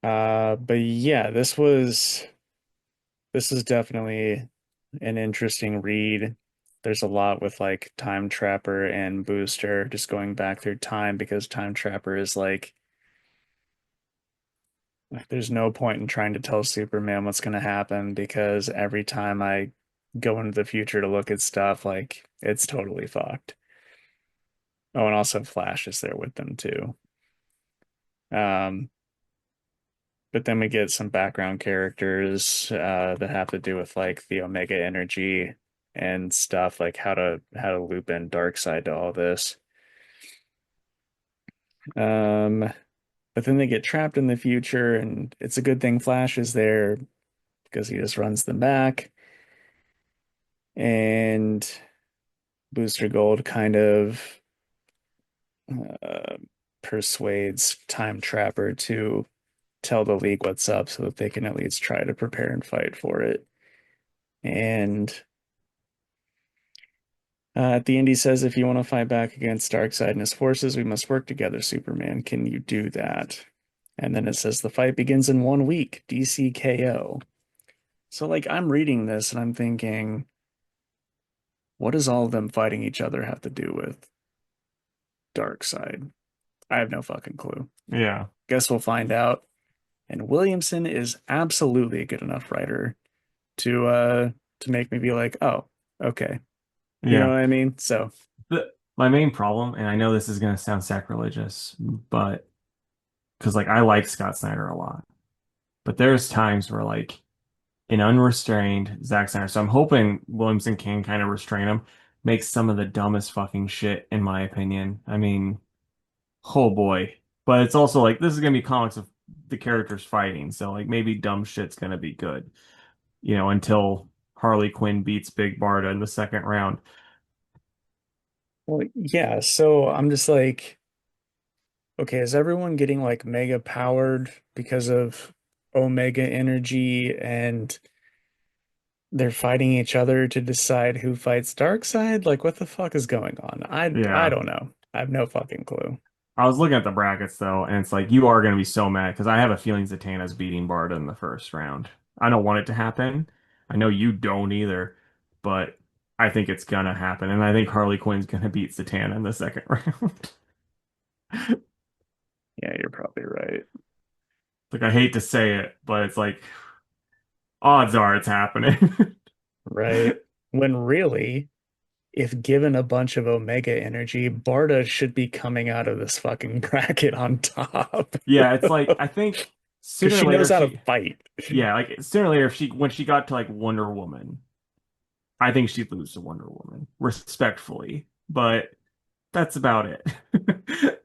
but yeah, this is definitely an interesting read. There's a lot with like Time Trapper and Booster just going back through time because Time Trapper is like there's no point in trying to tell Superman what's going to happen because every time I go into the future to look at stuff, like it's totally fucked. Oh, and also Flash is there with them too. Um, but then we get some background characters that have to do with like the Omega energy and stuff, like how to loop in Darkseid to all this. Um, but then they get trapped in the future, and it's a good thing Flash is there because he just runs them back. And Booster Gold kind of uh, persuades Time Trapper to tell the League what's up so that they can at least try to prepare and fight for it. And at the end, he says, if you want to fight back against Darkseid and his forces, we must work together, Superman. Can you do that? And then it says, the fight begins in 1 week, DCKO. So like I'm reading this and I'm thinking, what does all of them fighting each other have to do with Dark Side? I have no fucking clue. Yeah, Guess we'll find out. And Williamson is absolutely a good enough writer to make me be like, oh, okay. You know yeah. what I mean? So My main problem, and I know this is gonna sound sacrilegious, but because like I like Scott Snyder a lot, but there's times where like an unrestrained Zack Snyder. So I'm hoping Williamson can kind of restrain him, makes some of the dumbest fucking shit in my opinion. I mean, oh boy. But it's also like this is gonna be comics of the characters fighting, so like maybe dumb shit's gonna be good, until Harley Quinn beats Big Barda in the second round. well, yeah, so I'm just like, okay, is everyone getting like mega powered because of Omega energy and they're fighting each other to decide who fights Darkseid? Like, what the fuck is going on? I Yeah. don't know. I have no fucking clue. I was looking at the brackets though, and it's like you are going to be so mad because I have a feeling Zatanna's beating Barda in the first round. I don't want it to happen. I know you don't either, but I think it's gonna happen, and I think Harley Quinn's gonna beat Zatanna in the second round. Yeah, you're probably right. Like I hate to say it, but it's like odds are it's happening. Right. When really, if given a bunch of Omega energy, Barda should be coming out of this fucking bracket on top. Yeah, it's like I think Because sooner or she later knows how to she, fight. yeah, like sooner or later if she when she got to like Wonder Woman, I think she'd lose to Wonder Woman respectfully, but that's about it.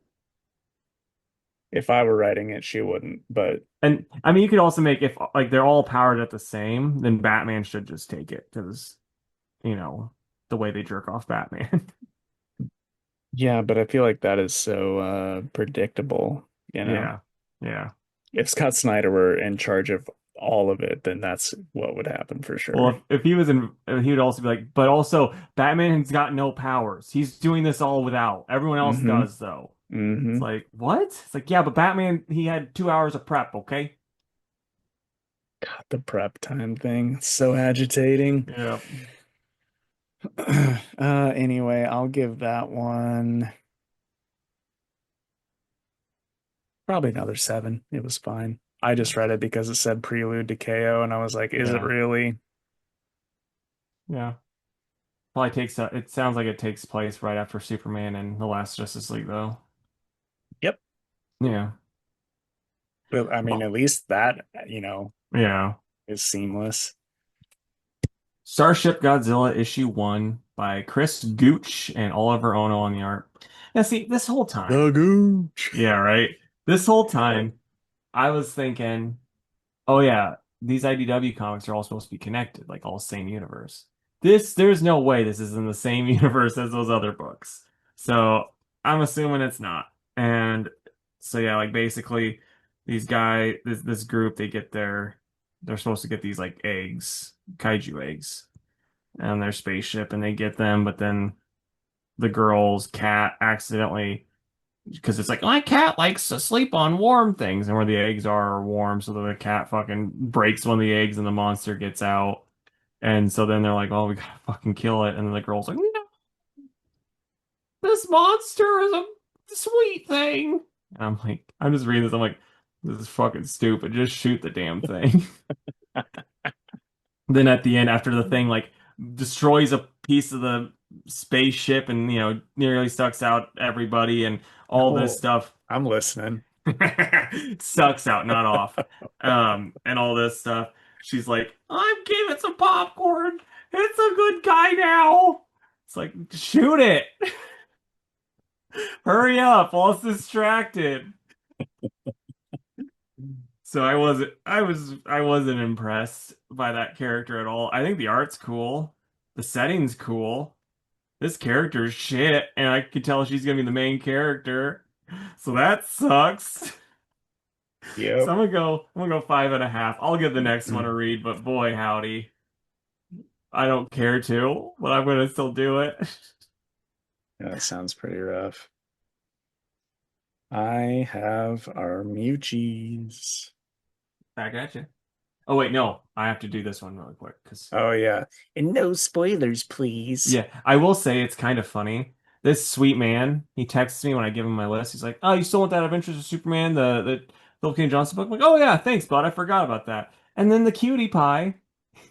If I were writing it, she wouldn't. But And I mean, you could also make if like they're all powered at the same, then Batman should just take it because, you know, the way they jerk off Batman. yeah, but I feel like that is so predictable, you know? Yeah. Yeah. If Scott Snyder were in charge of all of it, then that's what would happen for Well, sure. if he was in, he would also be like, but also Batman's got no powers. He's doing this all without. Everyone else Mm-hmm. does though. It's Mm-hmm. like, what? It's like, yeah, but Batman, he had 2 hours of prep, okay? God, the prep time thing. It's so agitating. Yeah. Anyway, I'll give that one probably another 7. It was fine. I just read it because it said Prelude to KO, and I was like, is it Yeah. really? Yeah. Probably it sounds like it takes place right after Superman and the last Justice League though. Yep. Yeah. Well, I mean, Well, at least that, yeah. is seamless. Starship Godzilla issue 1 by Chris Gooch and Oliver Ono on the art. Now, see, this whole time, The Gooch. yeah, right? This whole time, I was thinking, oh, yeah, these IDW comics are all supposed to be connected, like all same universe. There's no way this is in the same universe as those other books. So I'm assuming it's not. And so, yeah, like basically, this group, they're supposed to get these like eggs, kaiju eggs on their spaceship and they get them, but then the girl's cat accidentally, because it's like my cat likes to sleep on warm things, and where the eggs are warm, so that the cat fucking breaks one of the eggs and the monster gets out. And so then they're like, "Oh, we gotta fucking kill it." And then the girl's like, "No, this monster is a sweet thing." And I'm like, I'm just reading this. I'm like, this is fucking stupid. Just shoot the damn thing. Then at the end, after the thing like destroys a piece of the spaceship and nearly sucks out everybody and all this Oh, stuff, I'm listening. sucks out, not off, and all this stuff. She's like, "I'm giving some popcorn. It's a good guy now." It's like, shoot it, hurry up, while it's distracted. So I wasn't impressed by that character at all. I think the art's cool, the setting's cool. This character's shit, and I could tell she's gonna be the main character. So that sucks. So Yep. I'm gonna go 5.5. I'll give the next one a read, but boy howdy, I don't care to, but I'm gonna still do it. That sounds pretty rough. I have our Muchies. Back at you. Oh wait, no, I have to do this one really quick because Oh yeah. And no spoilers, please. yeah, I will say it's kind of funny. This sweet man, he texts me when I give him my list. He's like, "Oh, you still want that Adventures of Superman, the Philip K. Johnson book?" I'm like, "Oh yeah, thanks, bud. I forgot about that." And then the cutie pie,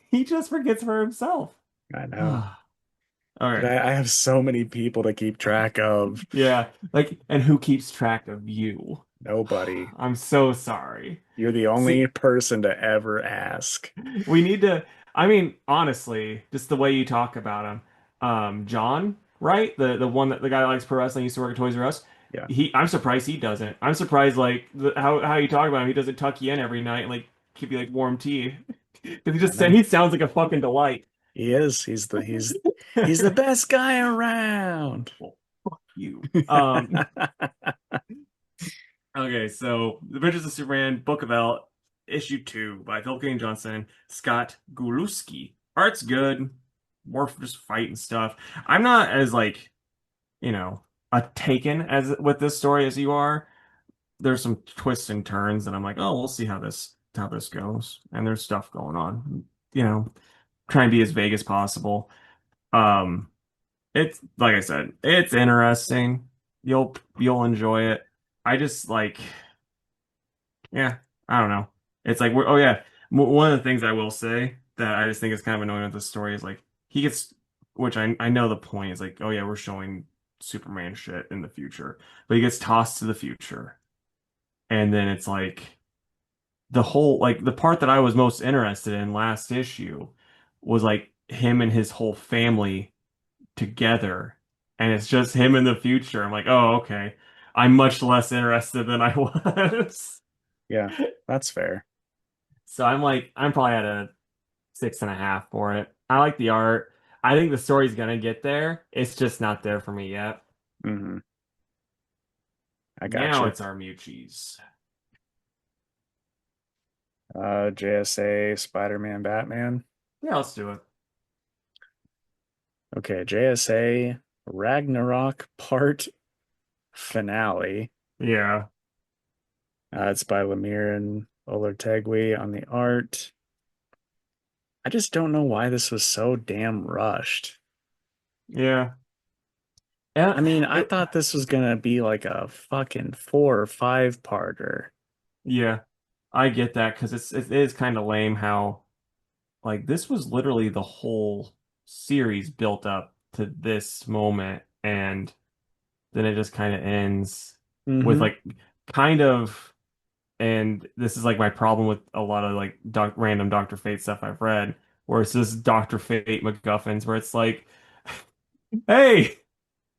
he just forgets for himself. I know. Dude, Okay. I have so many people to keep track of. Yeah, like, and who keeps track of you? Nobody. I'm so sorry. You're the only See, person to ever ask. we need to, I mean, honestly, just the way you talk about him, John, right? The one that the guy that likes pro wrestling used to work at Toys R Us. Yeah, I'm surprised he doesn't. I'm surprised like how you talk about him. He doesn't tuck you in every night and like keep you like warm tea. Because I know. he sounds like a fucking delight. He is. He's the best guy around. Well, fuck you. Okay, so The Adventures of Superman, Book of L, issue 2 by Phil Kane Johnson, Scott Guluski. Art's good, more for just fight and stuff. I'm not as like, you know, a taken as with this story as you are. There's some twists and turns, and I'm like, oh, we'll see how this goes. And there's stuff going on. You know, try and be as vague as possible. Um, it's like I said, it's interesting. You'll enjoy it. I just like. Yeah, I don't know. It's like, oh yeah, one of the things I will say that I just think is kind of annoying with the story is like he gets, which I know the point is like, oh yeah, we're showing Superman shit in the future, but he gets tossed to the future, and then it's like the whole like the part that I was most interested in last issue was like him and his whole family together, and it's just him in the future. I'm like, oh okay, I'm much less interested than I was. Yeah, that's fair. So I'm like, I'm probably at a 6.5 for it. I like the art. I think the story's gonna get there. It's just not there for me yet. Hmm. I got Now you. it's our Mewtwo's. JSA, Spider-Man, Batman. Yeah, let's do it. Okay, JSA, Ragnarok Part Finale. Yeah. It's by Lemire and Olertegui on the art. I just don't know why this was so damn rushed. Yeah. Yeah. I mean, I It, thought this was gonna be like a fucking 4 or 5 parter. yeah. I get that because it is kind of lame how like this was literally the whole series built up to this moment and then it just kind of ends with Mm-hmm. like kind of. And this is like my problem with a lot of like random Dr. Fate stuff I've read, where it's just Dr. Fate MacGuffins, where it's like, hey,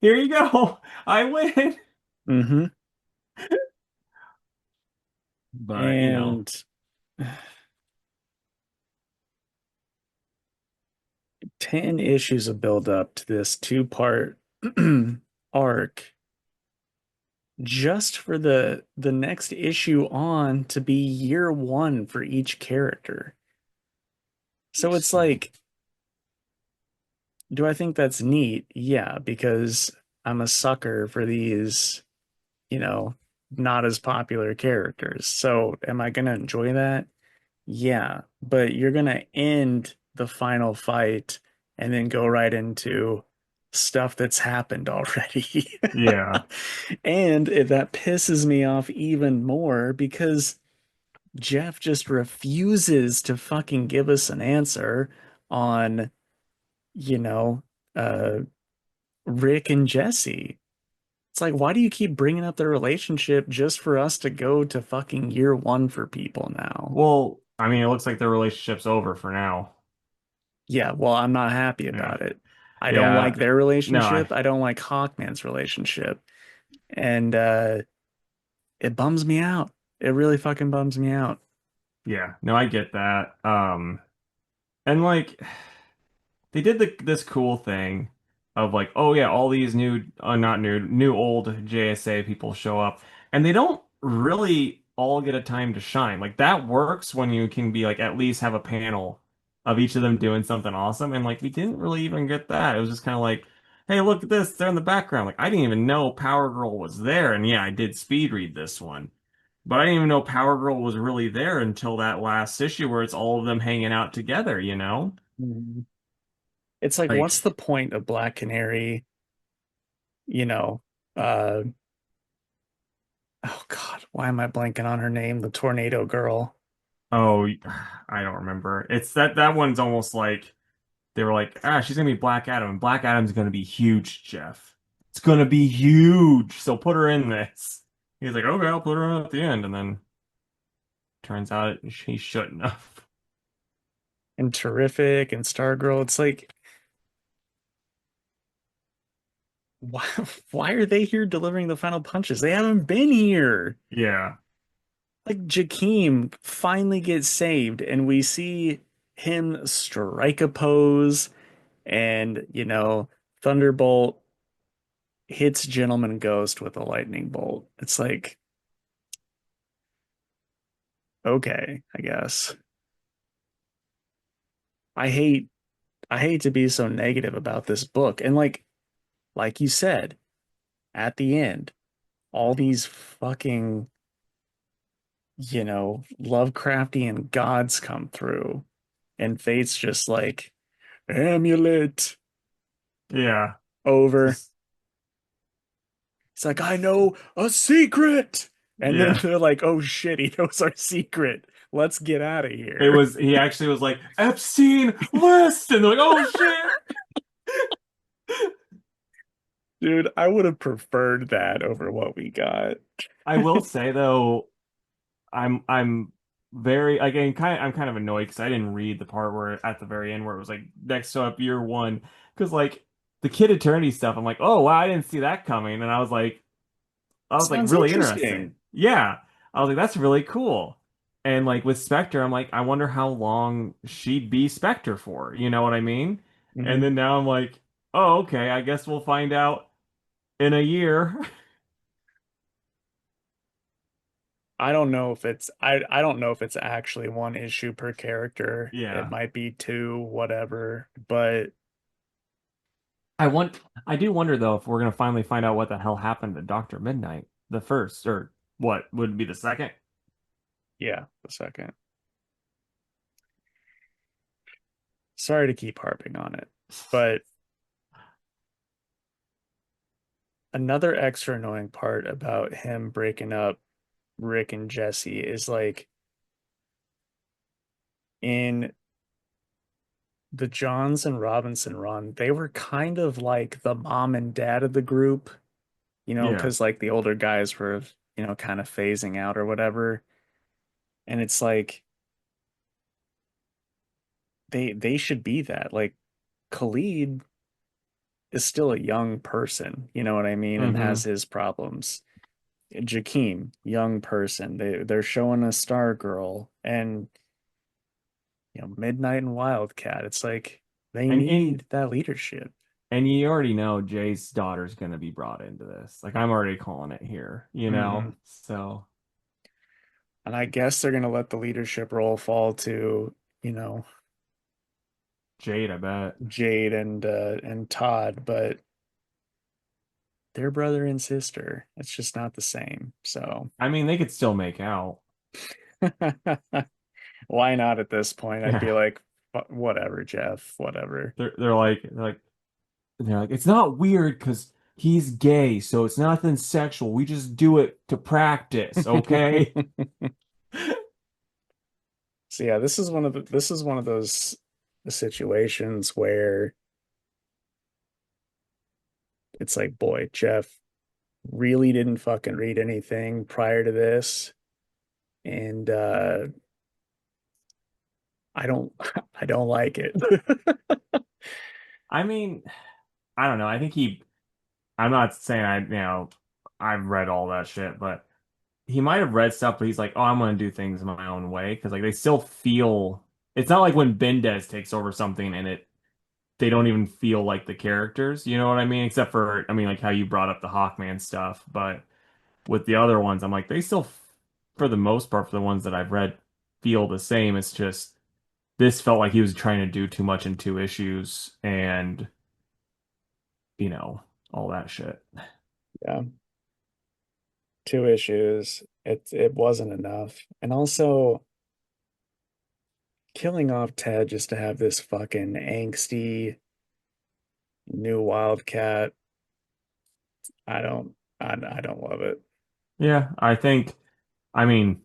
here you go, I win. Mm-hmm. But And 10 issues of build up to this 2 part arc just for the next issue on to be year 1 for each character. So it's like, do I think that's neat? Yeah, because I'm a sucker for these, you know, not as popular characters. So am I gonna enjoy that? Yeah, but you're gonna end the final fight and then go right into stuff that's happened already. yeah, And that pisses me off even more because Jeff just refuses to fucking give us an answer on, you know, uh, Rick and Jesse. It's like, why do you keep bringing up their relationship just for us to go to fucking year 1 for people now? well, I mean, it looks like their relationship's over for now. Yeah, well, I'm not happy Yeah, about it. I don't like yeah, their no, relationship. I don't like Hawkman's relationship. And it bums me out. It really fucking bums me out. yeah, no, I get that. And like. They did this cool thing of like, oh yeah, all these not new old JSA people show up, and they don't really all get a time to shine. Like that works when you can be like at least have a panel of each of them doing something awesome, and like we didn't really even get that. It was just kind of like, hey, look at this, they're in the background. Like I didn't even know Power Girl was there, and yeah, I did speed read this one. But I didn't even know Power Girl was really there until that last issue where it's all of them hanging out together, you know? Mhm. It's like, Like, what's the point of Black Canary, you know, uh, oh God, why am I blanking on her name? The Tornado Girl. oh, I don't remember. It's that one's almost like they were like, ah, she's gonna be Black Adam, and Black Adam's gonna be huge, Jeff. It's gonna be huge, so put her in this. He's like, okay, I'll put her in at the end, and then turns out he shouldn't have. And Terrific and Stargirl. It's like, why, why are they here delivering the final punches? They haven't been here. Yeah, Like Jakeem finally gets saved, and we see him strike a pose, and Thunderbolt hits Gentleman Ghost with a lightning bolt. It's like, okay, I guess. I hate I hate to be so negative about this book. And like you said, at the end, all these fucking, Lovecraftian gods come through, and Fate's just like, amulet yeah. over. Just He's like, I know a secret. And then yeah. they're like, oh shit, he knows our secret. Let's get out of It here. was he actually was like Epstein list, and they're like, oh shit. Dude, I would have preferred that over what we got. I will say though, I'm very again kind of I'm kind of annoyed because I didn't read the part where at the very end where it was like next up year one because like the Kid Eternity stuff I'm like oh wow I didn't see that coming and I was like Sounds really interesting interesting. yeah I was like that's really cool and like with Spectre I'm like I wonder how long she'd be Spectre for you know what I mean and Mhm. then now I'm like oh okay I guess we'll find out in a year I don't know if it's actually one issue per character. It yeah might be two, whatever. But I want I do wonder though if we're gonna finally find out what the hell happened to Dr. Midnight, the first, or what would be the second. yeah, the second. Sorry to keep harping on it. But another extra annoying part about him breaking up Rick and Jesse is like in the Johns and Robinson run, they were kind of like the mom and dad of the group, Yeah. because like the older guys were, kind of phasing out or whatever. And it's like they should be that. Like Khalid is still a young person, you know what I mean, and has hmm his problems. Jakeem, young person. They're showing a Star Girl and Midnight and Wildcat. It's like they and need that leadership. and you already know Jay's daughter's gonna be brought into this. Like I'm already calling it here, you Hmm. know? So And I guess they're gonna let the leadership role fall to, you know, Jade, I bet. Jade and Todd, but they're brother and sister. It's just not the same. So I mean they could still make out. why not at this point? I'd Yeah. be like, Whatever, Jeff, whatever." They're like it's not weird because he's gay, so it's nothing sexual. We just do it to practice, okay? So yeah, this is one of those situations where it's like, boy, Jeff really didn't fucking read anything prior to this, and I don't I don't like it. I mean, I don't know. I'm not saying I've read all that shit, but he might have read stuff, but he's like, oh, I'm gonna do things my own way because like they still feel. It's not like when Bendez takes over something and they don't even feel like the characters. You know what I mean? Except for I mean like how you brought up the Hawkman stuff, but with the other ones, I'm like they still, for the most part, for the ones that I've read, feel the same. It's just this felt like he was trying to do too much in two issues and all that shit. Yeah, two issues. it wasn't enough. And also killing off Ted just to have this fucking angsty new Wildcat. I don't I don't love it. Yeah, I mean,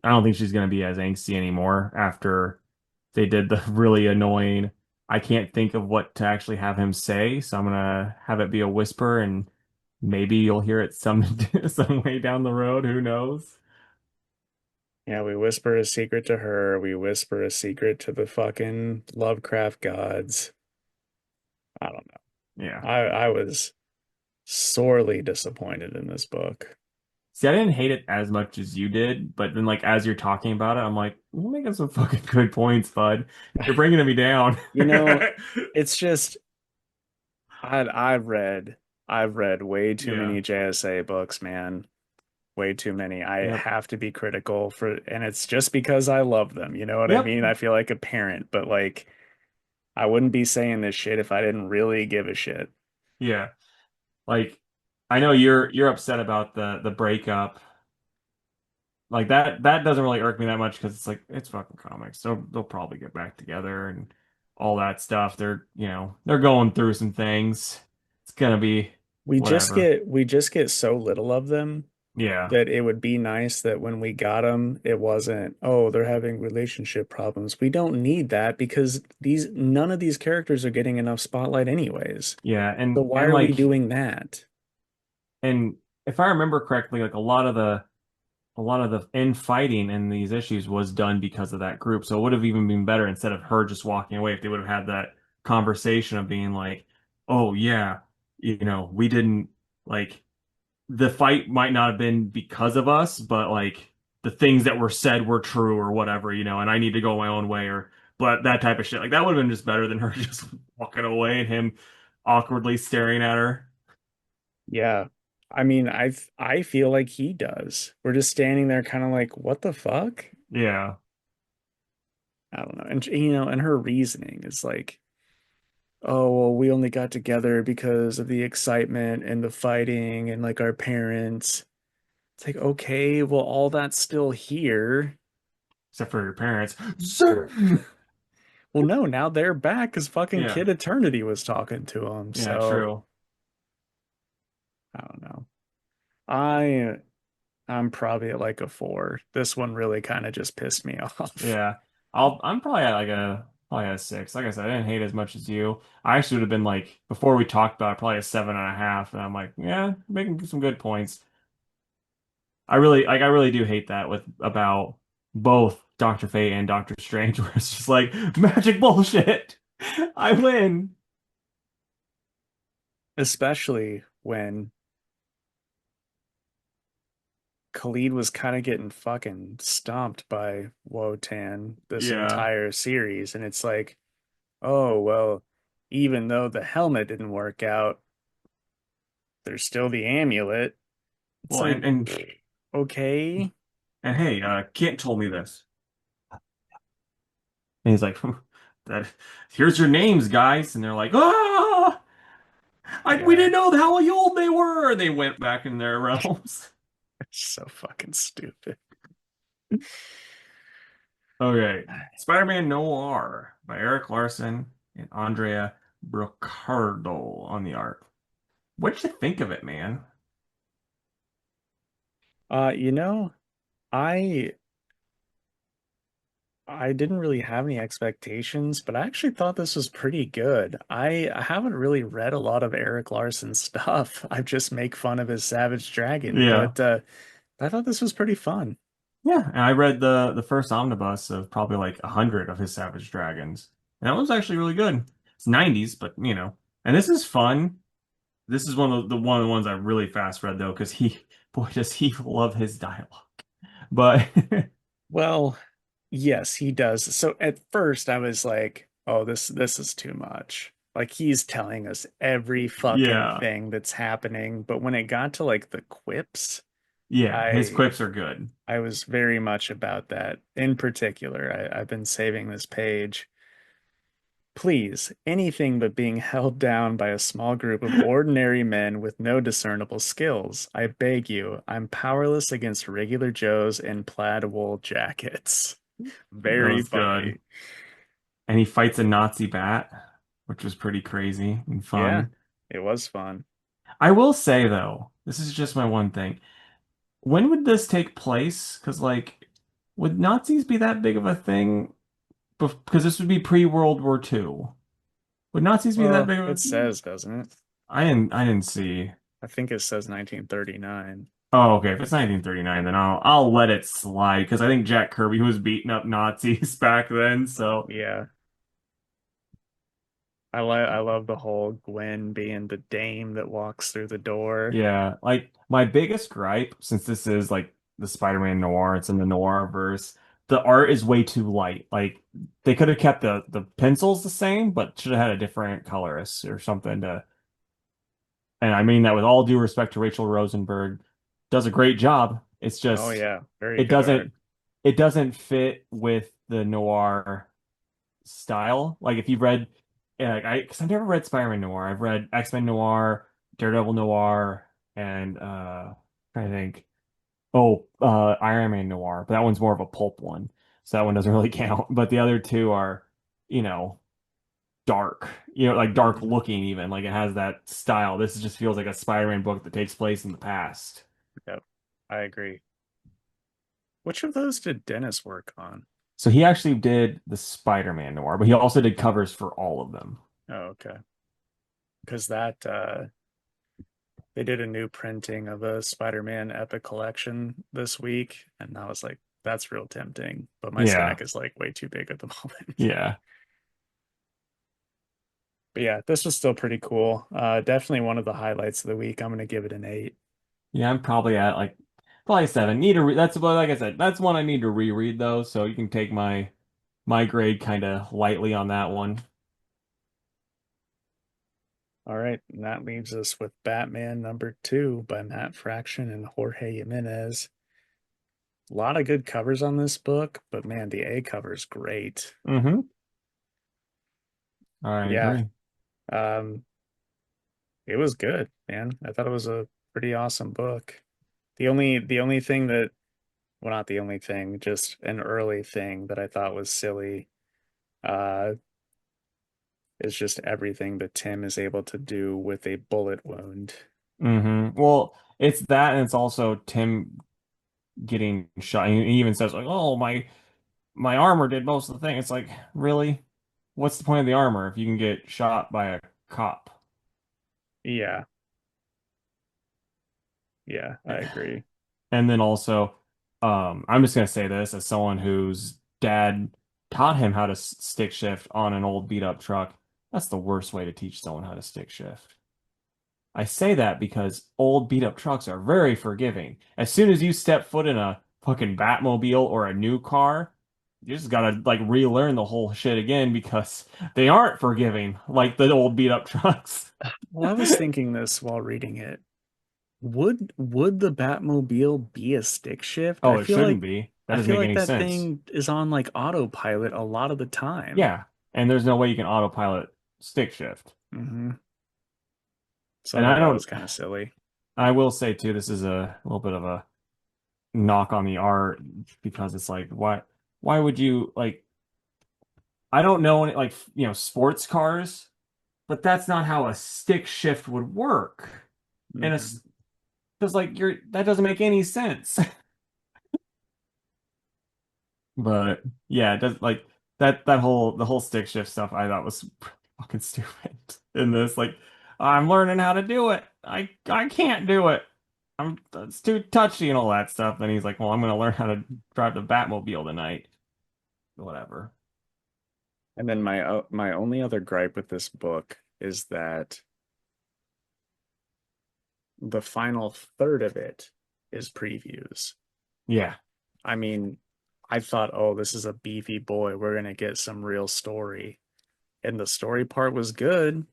I don't think she's going to be as angsty anymore after they did the really annoying. I can't think of what to actually have him say, so I'm gonna have it be a whisper, and maybe you'll hear it some some way down the road. Who knows? Yeah, we whisper a secret to her. We whisper a secret to the fucking Lovecraft gods. I don't know. Yeah. I was sorely disappointed in this book. See, I didn't hate it as much as you did, but then like as you're talking about it, I'm like, you're making some fucking good points, bud. You're bringing me down. You know, it's just I've read I've read way too Yeah. many JSA books, man. Way too many. I Yep. have to be critical for, and it's just because I love them. You know what I Yep. mean? I feel like a parent, but like I wouldn't be saying this shit if I didn't really give a shit. Yeah. Like I know you're upset about the breakup. Like that doesn't really irk me that much because it's like it's fucking comics. So they'll probably get back together and all that stuff. They're going through some things. It's gonna be whatever. We just get so little of them Yeah. that it would be nice that when we got them, it wasn't, oh, they're having relationship problems. We don't need that because these none of these characters are getting enough spotlight anyways. Yeah. So And why and are we like doing that? and if I remember correctly, like a lot of the infighting in these issues was done because of that group. So it would have even been better instead of her just walking away if they would have had that conversation of being like, "Oh yeah, we didn't like the fight might not have been because of us, but like the things that were said were true or whatever, and I need to go my own way or but that type of shit. Like that would have been just better than her just walking away and him awkwardly staring at her. Yeah. I mean, I feel like he does. We're just standing there kind of like, what the fuck? Yeah. I don't know. And and her reasoning is like, oh, well, we only got together because of the excitement and the fighting and like our parents. It's like, okay, well, all that's still here. Except for your parents. Sir. Well, no, now they're back because fucking Yeah. Kid Eternity was talking to him. Yeah, So true. I don't know. I I'm probably at like a four. This one really kind of just pissed me off. Yeah. I'm probably at a six. Like I said, I didn't hate as much as you. I actually would have been like before we talked about it, probably a 7.5. And I'm like, yeah, making some good points. I really do hate that with about both Doctor Fate and Doctor Strange, where it's just like magic bullshit. I win. Especially when Khalid was kind of getting fucking stomped by Wotan this Yeah. entire series. And it's like, oh, well, even though the helmet didn't work out, there's still the amulet. It's Well, like, and okay. and hey, Kent told me this. And he's like, that here's your names, guys. And they're like, ah, we Yeah, didn't know how old they were. And they went back in their realms. it's so fucking stupid. Okay. Spider-Man Noir by Eric Larson and Andrea Brocardo on the art. What'd you think of it, man? You know, I I didn't really have any expectations, but I actually thought this was pretty good. I haven't really read a lot of Eric Larson stuff. I just make fun of his Savage Dragon, Yeah. but I thought this was pretty fun. Yeah, and I read the first omnibus of probably like 100 of his Savage Dragons. And that was actually really good. It's 90s, but And this is fun. This is one of the ones I really fast read though, because boy, does he love his dialogue. But Well, yes, he does. So at first I was like, oh, this is too much. Like he's telling us every fucking yeah, thing that's happening, but when it got to like the quips, yeah, his I quips are good. I was very much about that. In particular, I've been saving this page. Please, anything but being held down by a small group of ordinary men with no discernible skills. I beg you, I'm powerless against regular Joes in plaid wool jackets. That Very was good. funny. And he fights a Nazi bat, which was pretty crazy and Yeah, fun. it was fun. I will say though, this is just my one thing. When would this take place? Because like, would Nazis be that big of a thing? Because this would be pre-World War II. Would Nazis be that Well, big of it a... says, doesn't it? I didn't see. I think it says 1939. Oh, okay. If it's 1939, then I'll let it slide because I think Jack Kirby was beating up Nazis back then. So Yeah. I love the whole Gwen being the dame that walks through the door. yeah, like my biggest gripe, since this is like the Spider-Man noir, it's in the noir verse, the art is way too light. Like they could have kept the pencils the same, but should have had a different colorist or something to. And I mean that with all due respect to Rachel Rosenberg, does a great job. It's Oh just yeah, very it good art. doesn't it doesn't fit with the noir style. Like if you've read, yeah, like because I've never read Spider-Man Noir. I've read X-Men Noir, Daredevil Noir, and I think Iron Man Noir, but that one's more of a pulp one, so that one doesn't really count. But the other two are, you know, dark, like dark Hmm. looking even. Like it has that style. This just feels like a Spider-Man book that takes place in the past. Yep, I agree. Which of those did Dennis work on? So he actually did the Spider-Man Noir, but he also did covers for all of them. Oh, okay. Because that they did a new printing of a Spider-Man Epic Collection this week, and I was like, that's real tempting. But my Yeah. stack is like way too big at the moment. Yeah. But yeah, this was still pretty cool. Definitely one of the highlights of the week. I'm gonna give it an 8. Yeah, I'm probably at like probably seven. Need to re That's well, like I said, that's one I need to reread though, so you can take my grade kind of lightly on that one. All right, and that leaves us with Batman #2 by Matt Fraction and Jorge Jimenez. A lot of good covers on this book, but man, the A cover is great. Mm-hmm. I Yeah, agree. um, it was good, man. I thought it was a pretty awesome book. The only thing that, well, not the only thing, just an early thing that I thought was silly, uh, is just everything that Tim is able to do with a bullet wound. Mm-hmm. Well, it's that, and it's also Tim getting shot. He even says like, "Oh, my armor did most of the thing." It's like, really? What's the point of the armor if you can get shot by a cop? Yeah, yeah, I agree. And then also, I'm just gonna say this as someone whose dad taught him how to stick shift on an old beat up truck. That's the worst way to teach someone how to stick shift. I say that because old beat up trucks are very forgiving. As soon as you step foot in a fucking Batmobile or a new car, you just gotta like relearn the whole shit again because they aren't forgiving like the old beat up trucks. Well, I was thinking this while reading it. Would the Batmobile be a stick shift? Oh, it shouldn't be. That I doesn't feel make like any that sense. thing is on like autopilot a lot of the time. Yeah, and there's no way you can autopilot stick shift. Hmm. So I And thought I that don't. was kind of silly. I will say too, this is a little bit of a knock on the art because it's like, why would you like? I don't know any like sports cars, but that's not how a stick shift would work. And Hmm. it's because like that doesn't make any sense. But yeah, it does like the whole stick shift stuff I thought was fucking stupid in this. Like, I'm learning how to do it. I can't do it. It's too touchy and all that stuff. Then he's like, well, I'm gonna learn how to drive the Batmobile tonight. Whatever. And then my only other gripe with this book is that the final third of it is previews. Yeah. I mean, I thought, oh, this is a beefy boy. We're gonna get some real story. And the story part was good,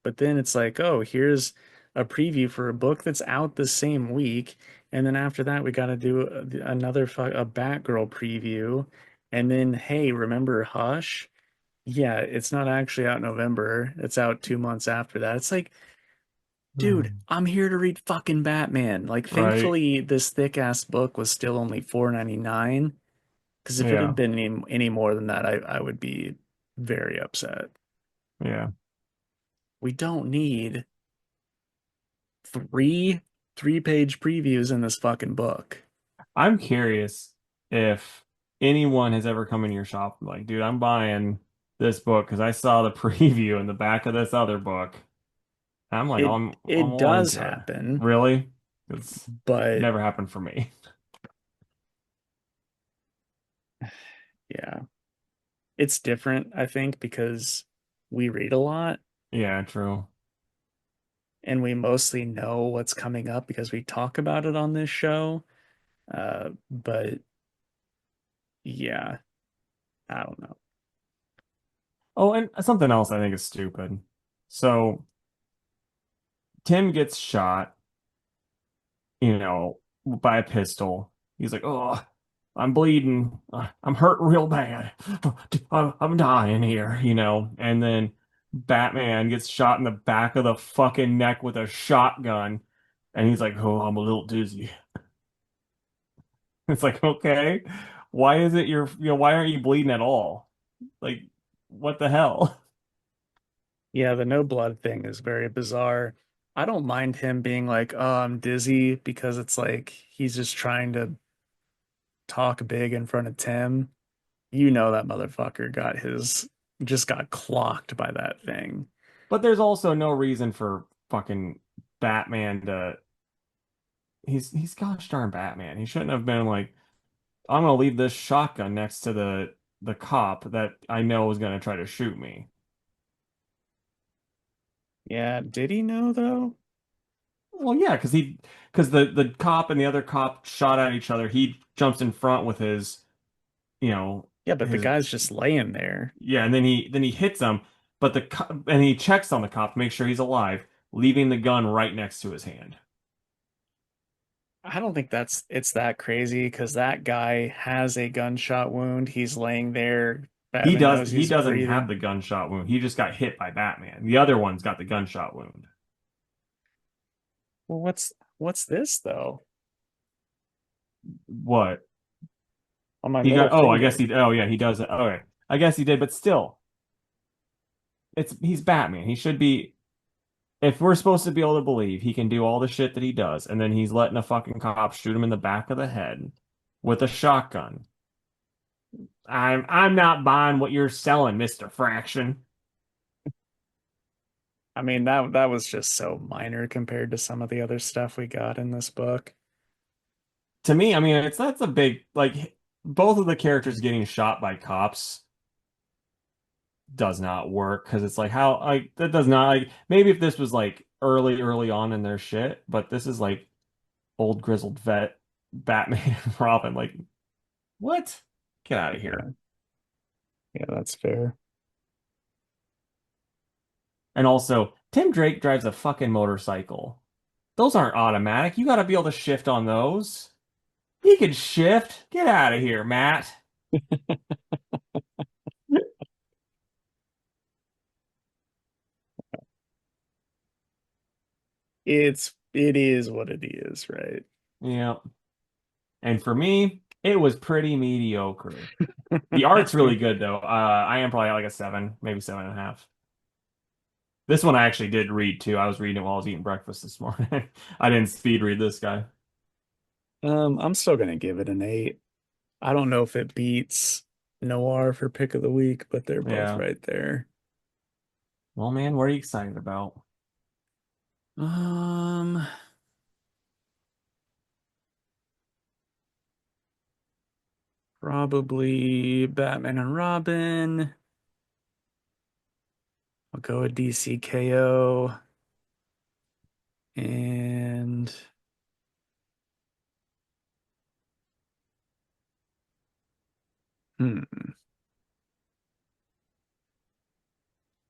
but then it's like, oh, here's a preview for a book that's out the same week, and then after that we got to do another a Batgirl preview, and then hey, remember Hush? Yeah, it's not actually out in November. It's out 2 months after that. It's like, dude, Hmm. I'm here to read fucking Batman. Like, Right. thankfully, this thick ass book was still only 4.99. Because if it had Yeah. been any more than that, I would be very upset. Yeah. We don't need three 3-page previews in this fucking book. I'm curious if anyone has ever come in your shop and like, dude, I'm buying this book because I saw the preview in the back of this other book. And I'm like, It I'm it all does into it. happen, Really? It's but never happened for me. yeah, it's different, I think, because we read a lot Yeah, true. and we mostly know what's coming up because we talk about it on this show. But yeah, I don't know. Oh, and something else I think is stupid. So Tim gets shot, by a pistol. He's like, "Oh, I'm bleeding. I'm hurt real bad. I'm dying here." And then Batman gets shot in the back of the fucking neck with a shotgun, and he's like, "Oh, I'm a little dizzy." It's like, okay, why is it why aren't you bleeding at all? Like, what the hell? Yeah, the no blood thing is very bizarre. I don't mind him being like, "Oh, I'm dizzy," because it's like he's just trying to talk big in front of Tim. You know that motherfucker just got clocked by that thing. But there's also no reason for fucking Batman to he's gosh darn Batman. He shouldn't have been like, I'm gonna leave this shotgun next to the cop that I know is gonna try to shoot me. Yeah, did he know though? Well, yeah, because the cop and the other cop shot at each other. He jumps in front with you know, Yeah, but the his guy's just laying there. yeah, and then he hits him, but and he checks on the cop to make sure he's alive, leaving the gun right next to his hand. I don't think it's that crazy because that guy has a gunshot wound. He's laying there. Batman knows He he's doesn't have breathing. the gunshot wound. He just got hit by Batman. The other one's got the gunshot wound. Well, what's this though? What? On my He middle got, oh, I guess finger. he, oh yeah, he does it. Okay. I guess he did, but still, he's Batman. He should be, if we're supposed to be able to believe he can do all the shit that he does, and then he's letting a fucking cop shoot him in the back of the head with a shotgun. I'm not buying what you're selling, Mr. Fraction. I mean, that was just so minor compared to some of the other stuff we got in this book. To me, I mean, that's a big like both of the characters getting shot by cops does not work because it's like how like that does not like maybe if this was like early on in their shit, but this is like old grizzled vet Batman and Robin. Like, what? Get out of Yeah, here. yeah, that's fair. And also, Tim Drake drives a fucking motorcycle. Those aren't automatic. You got to be able to shift on those. He can shift. Get out of here, Matt. It is what it is, right? Yeah. And for me, it was pretty mediocre. The art's really good though. I am probably at like a seven, maybe 7.5. This one I actually did read too. I was reading it while I was eating breakfast this morning. I didn't speed read this guy. I'm still gonna give it an 8. I don't know if it beats Noir for pick of the week, but they're both Yeah. right there. Well, man, what are you excited about? Um, Probably Batman and Robin. I'll go with DCKO and hmm,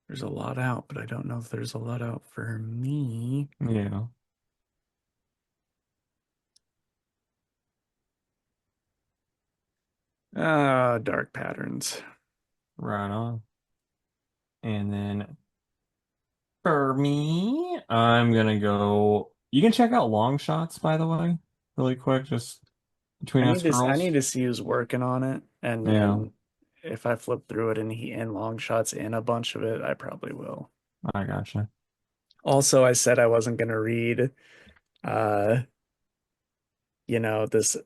there's a lot out, but I don't know if there's a lot out for me. Yeah, Dark Patterns. right on. And then for me, I'm gonna go. You can check out long shots, by the way, really quick, just between us I need girls. to see who's working on it, Yeah, and if I flip through it and he and long shots in a bunch of it, I probably will. I gotcha. Also, I said I wasn't gonna read uh, this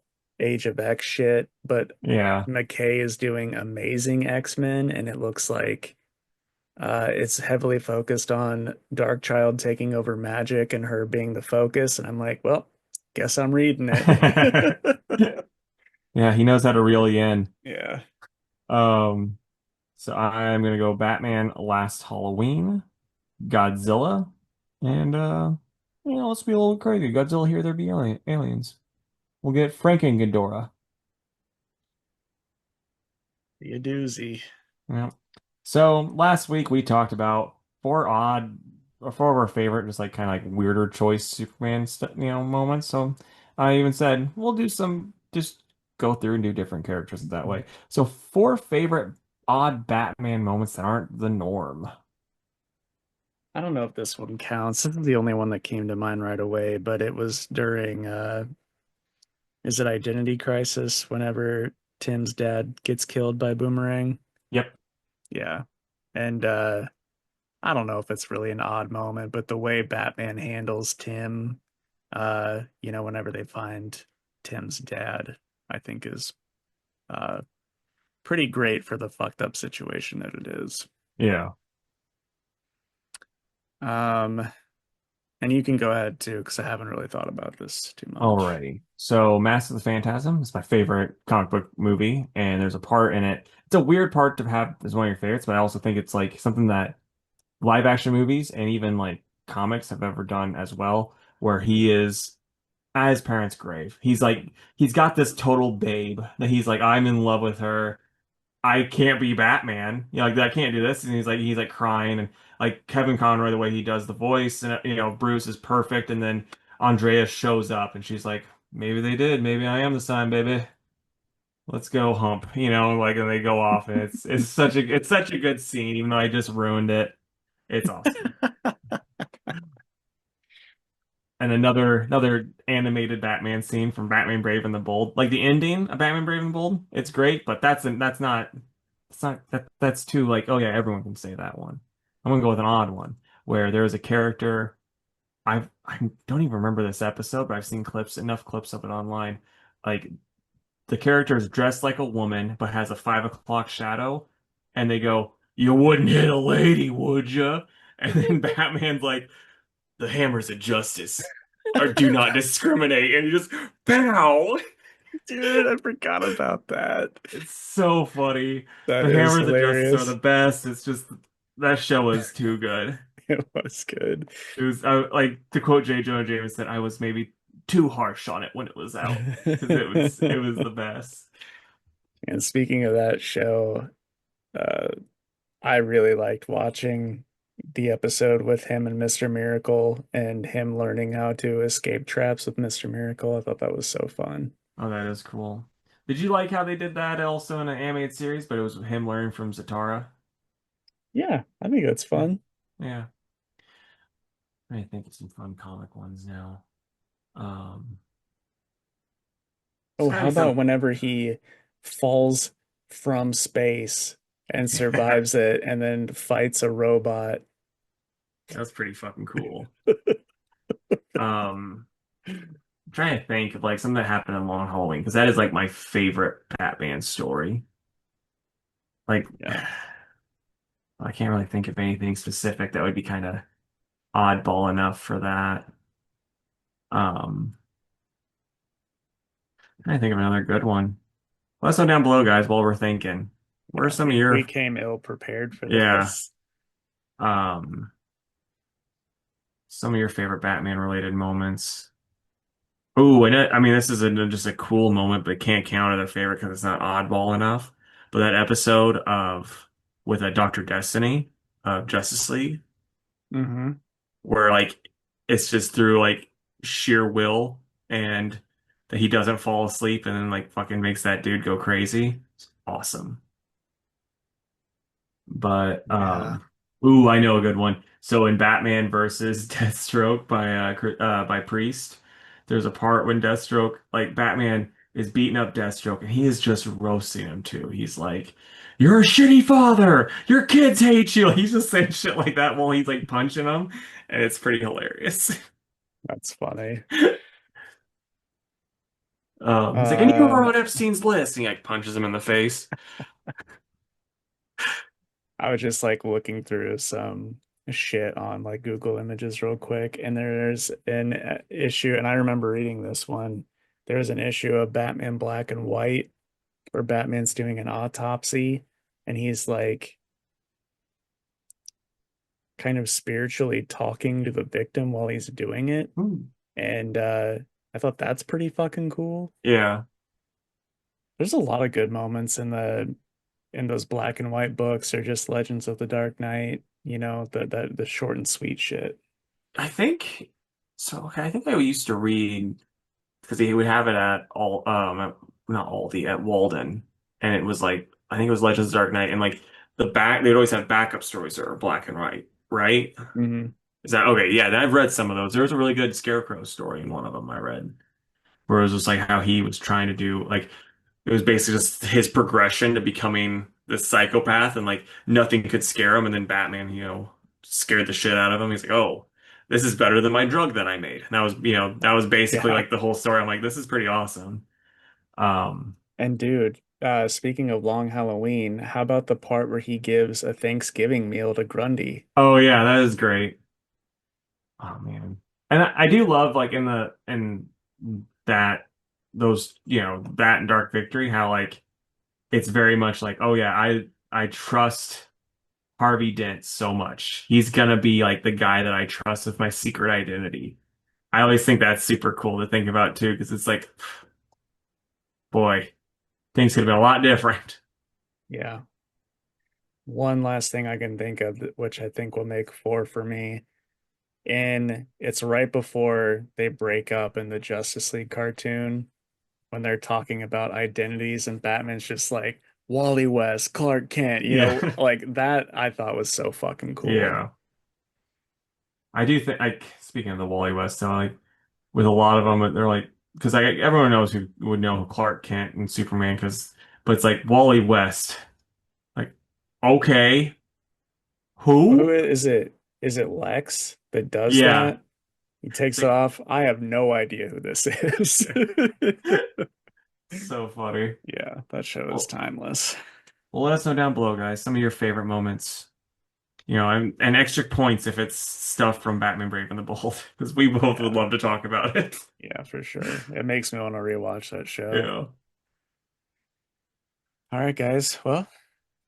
Age of X shit, but Yeah. McKay is doing Amazing X-Men, and it looks like it's heavily focused on Darkchild taking over magic and her being the focus. And I'm like, well, guess I'm reading it. Yeah, he knows how to reel you in. Yeah. Um, so I'm gonna go Batman Last Halloween, Godzilla, and let's be a little crazy. Godzilla Here There Be Aliens. We'll get Franken Ghidorah. Be a doozy. Yeah. So last week we talked about four of our favorite, just like kind of like weirder choice Superman moments. So I even said we'll do some, just go through and do different characters that way. So four favorite odd Batman moments that aren't the norm. I don't know if this one counts. This is the only one that came to mind right away, but it was during is it Identity Crisis whenever Tim's dad gets killed by Boomerang? Yep. Yeah. And I don't know if it's really an odd moment, but the way Batman handles Tim, whenever they find Tim's dad, I think is uh pretty great for the fucked up situation that it is. Yeah. Um, and you can go ahead too, because I haven't really thought about this too much. Alrighty. So Mask of the Phantasm is my favorite comic book movie, and there's a part in it. It's a weird part to have as one of your favorites, but I also think it's like something that live action movies and even like comics have ever done as well, where he is at his parents' grave. He's got this total babe that he's like, I'm in love with her. I can't be Batman. Like I can't do this. And he's like crying and like Kevin Conroy, the way he does the voice, and Bruce is perfect. And then Andrea shows up and she's like, maybe they did. Maybe I am the sign, baby. Let's go hump. Like and they go off and it's such a good scene, even though I just ruined it. It's awesome. And another animated Batman scene from Batman Brave and the Bold. Like the ending of Batman Brave and the Bold, it's great, but that's too like, oh yeah, everyone can say that one. I'm gonna go with an odd one where there's a character I don't even remember this episode, but I've seen enough clips of it online. Like the character is dressed like a woman but has a 5 o'clock shadow, and they go, "You wouldn't hit a lady, would you?" And then Batman's like, the hammers of justice or do not discriminate, and you just pow. Dude, I forgot about that. It's so funny. That The is hammers of justice are the hilarious. best. It's just that show is too good. It was good. It was like to quote J. Jonah Jameson, I was maybe too harsh on it when it was out because it was the best. And speaking of that show, uh, I really liked watching the episode with him and Mr. Miracle and him learning how to escape traps with Mr. Miracle. I thought that was so fun. Oh, that is cool. Did you like how they did that also in an animated series, but it was him learning from Zatara? Yeah, I think that's Yeah. fun. Yeah. I think of some fun comic ones now. Um, there's Oh, gotta how be about some. whenever he falls from space and survives it and then fights a robot? That's pretty fucking cool. I'm trying to think of like something that happened in Long Halloween because that is like my favorite Batman story. Like, Yeah. I can't really think of anything specific that would be kind of oddball enough for that. Um, I think of another good one. Let us know down below, guys, while we're thinking. What are Yeah, some of we your, came ill prepared for yeah, this. um, some of your favorite Batman related moments? Oh, and I mean, this is just a cool moment, but can't count as a favorite because it's not oddball enough. But that episode of with a Dr. Destiny of Justice League, Hmm. where like it's just through like sheer will and that he doesn't fall asleep and then like fucking makes that dude go crazy. It's awesome. But Yeah. Ooh, I know a good one. So in Batman versus Deathstroke by Priest, there's a part when Deathstroke, like Batman is beating up Deathstroke and he is just roasting him too. He's like, "You're a shitty father. Your kids hate you." He's just saying shit like that while he's like punching him, and it's pretty hilarious. That's funny. He's like, "And you were Um, on Epstein's list," and he like punches him in the face. I was just like looking through some shit on like Google Images real quick, and there's an issue, and I remember reading this one. There's an issue of Batman Black and White where Batman's doing an autopsy, and he's like kind of spiritually talking to the victim while he's doing it. Hmm. And I thought that's pretty fucking cool. Yeah, There's a lot of good moments in those black and white books or just Legends of the Dark Knight, the short and sweet shit. I think so. Okay, I think I used to read. Because he would have it at not Aldi, at Walden, and it was like I think it was Legends of the Dark Knight, and like they'd always have backup stories that were black and white, right? Hmm. Is that okay? Yeah, I've read some of those. There was a really good Scarecrow story in one of them I read, where it was just like how he was trying to do like it was basically just his progression to becoming this psychopath, and like nothing could scare him, and then Batman, scared the shit out of him. He's like, oh. This is better than my drug that I made. And that was basically Yeah. like the whole story. I'm like, this is pretty awesome. Um, And dude, speaking of Long Halloween, how about the part where he gives a Thanksgiving meal to Grundy? oh yeah, that is great. Oh man. And I do love like in that those, that and Dark Victory, how like it's very much like, oh yeah, I trust Harvey Dent so much. He's gonna be like the guy that I trust with my secret identity. I always think that's super cool to think about too, because it's like, boy, things could have been a lot different. Yeah. One last thing I can think of, which I think will make four for me. And it's right before they break up in the Justice League cartoon when they're talking about identities, and Batman's just like, Wally West, Clark Kent, Yeah. like that I thought was so fucking cool. Yeah. I do think, like, speaking of the Wally West, like, with a lot of them, they're like, because like everyone knows who would know Clark Kent and Superman, but it's like Wally West, like, okay, Who who? is it? Is it Lex that does Yeah, that? He takes it's it like, off. I have no idea who this is. so funny. Yeah, that show is Well, timeless. well, let us know down below, guys, some of your favorite moments. And extra points if it's stuff from Batman Brave and the Bold, because we both would Yeah, love to talk about it. yeah, for sure. It makes me want to rewatch that show. Yeah. All right, guys. Well,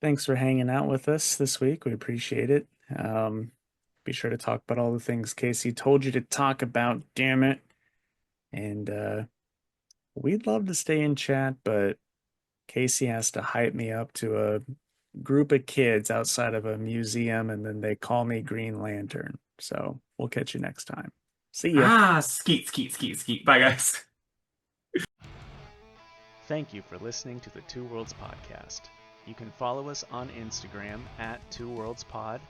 thanks for hanging out with us this week. We appreciate it. Be sure to talk about all the things Casey told you to talk about, damn it. And we'd love to stay in chat, but Casey has to hype me up to a group of kids outside of a museum, and then they call me Green Lantern. So we'll catch you next time. See ya. Ah, skeet, skeet, skeet, skeet. Bye, guys. Thank you for listening to the Two Worlds Podcast. You can follow us on Instagram at Two Worlds Pod,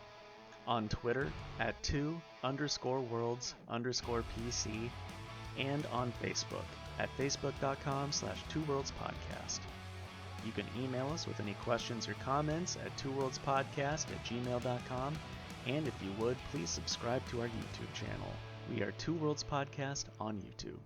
on Twitter at two_worlds_PC, and on Facebook at facebook.com/twoworldspodcast. You can email us with any questions or comments at twoworldspodcast@gmail.com, and if you would, please subscribe to our YouTube channel. We are Two Worlds Podcast on YouTube.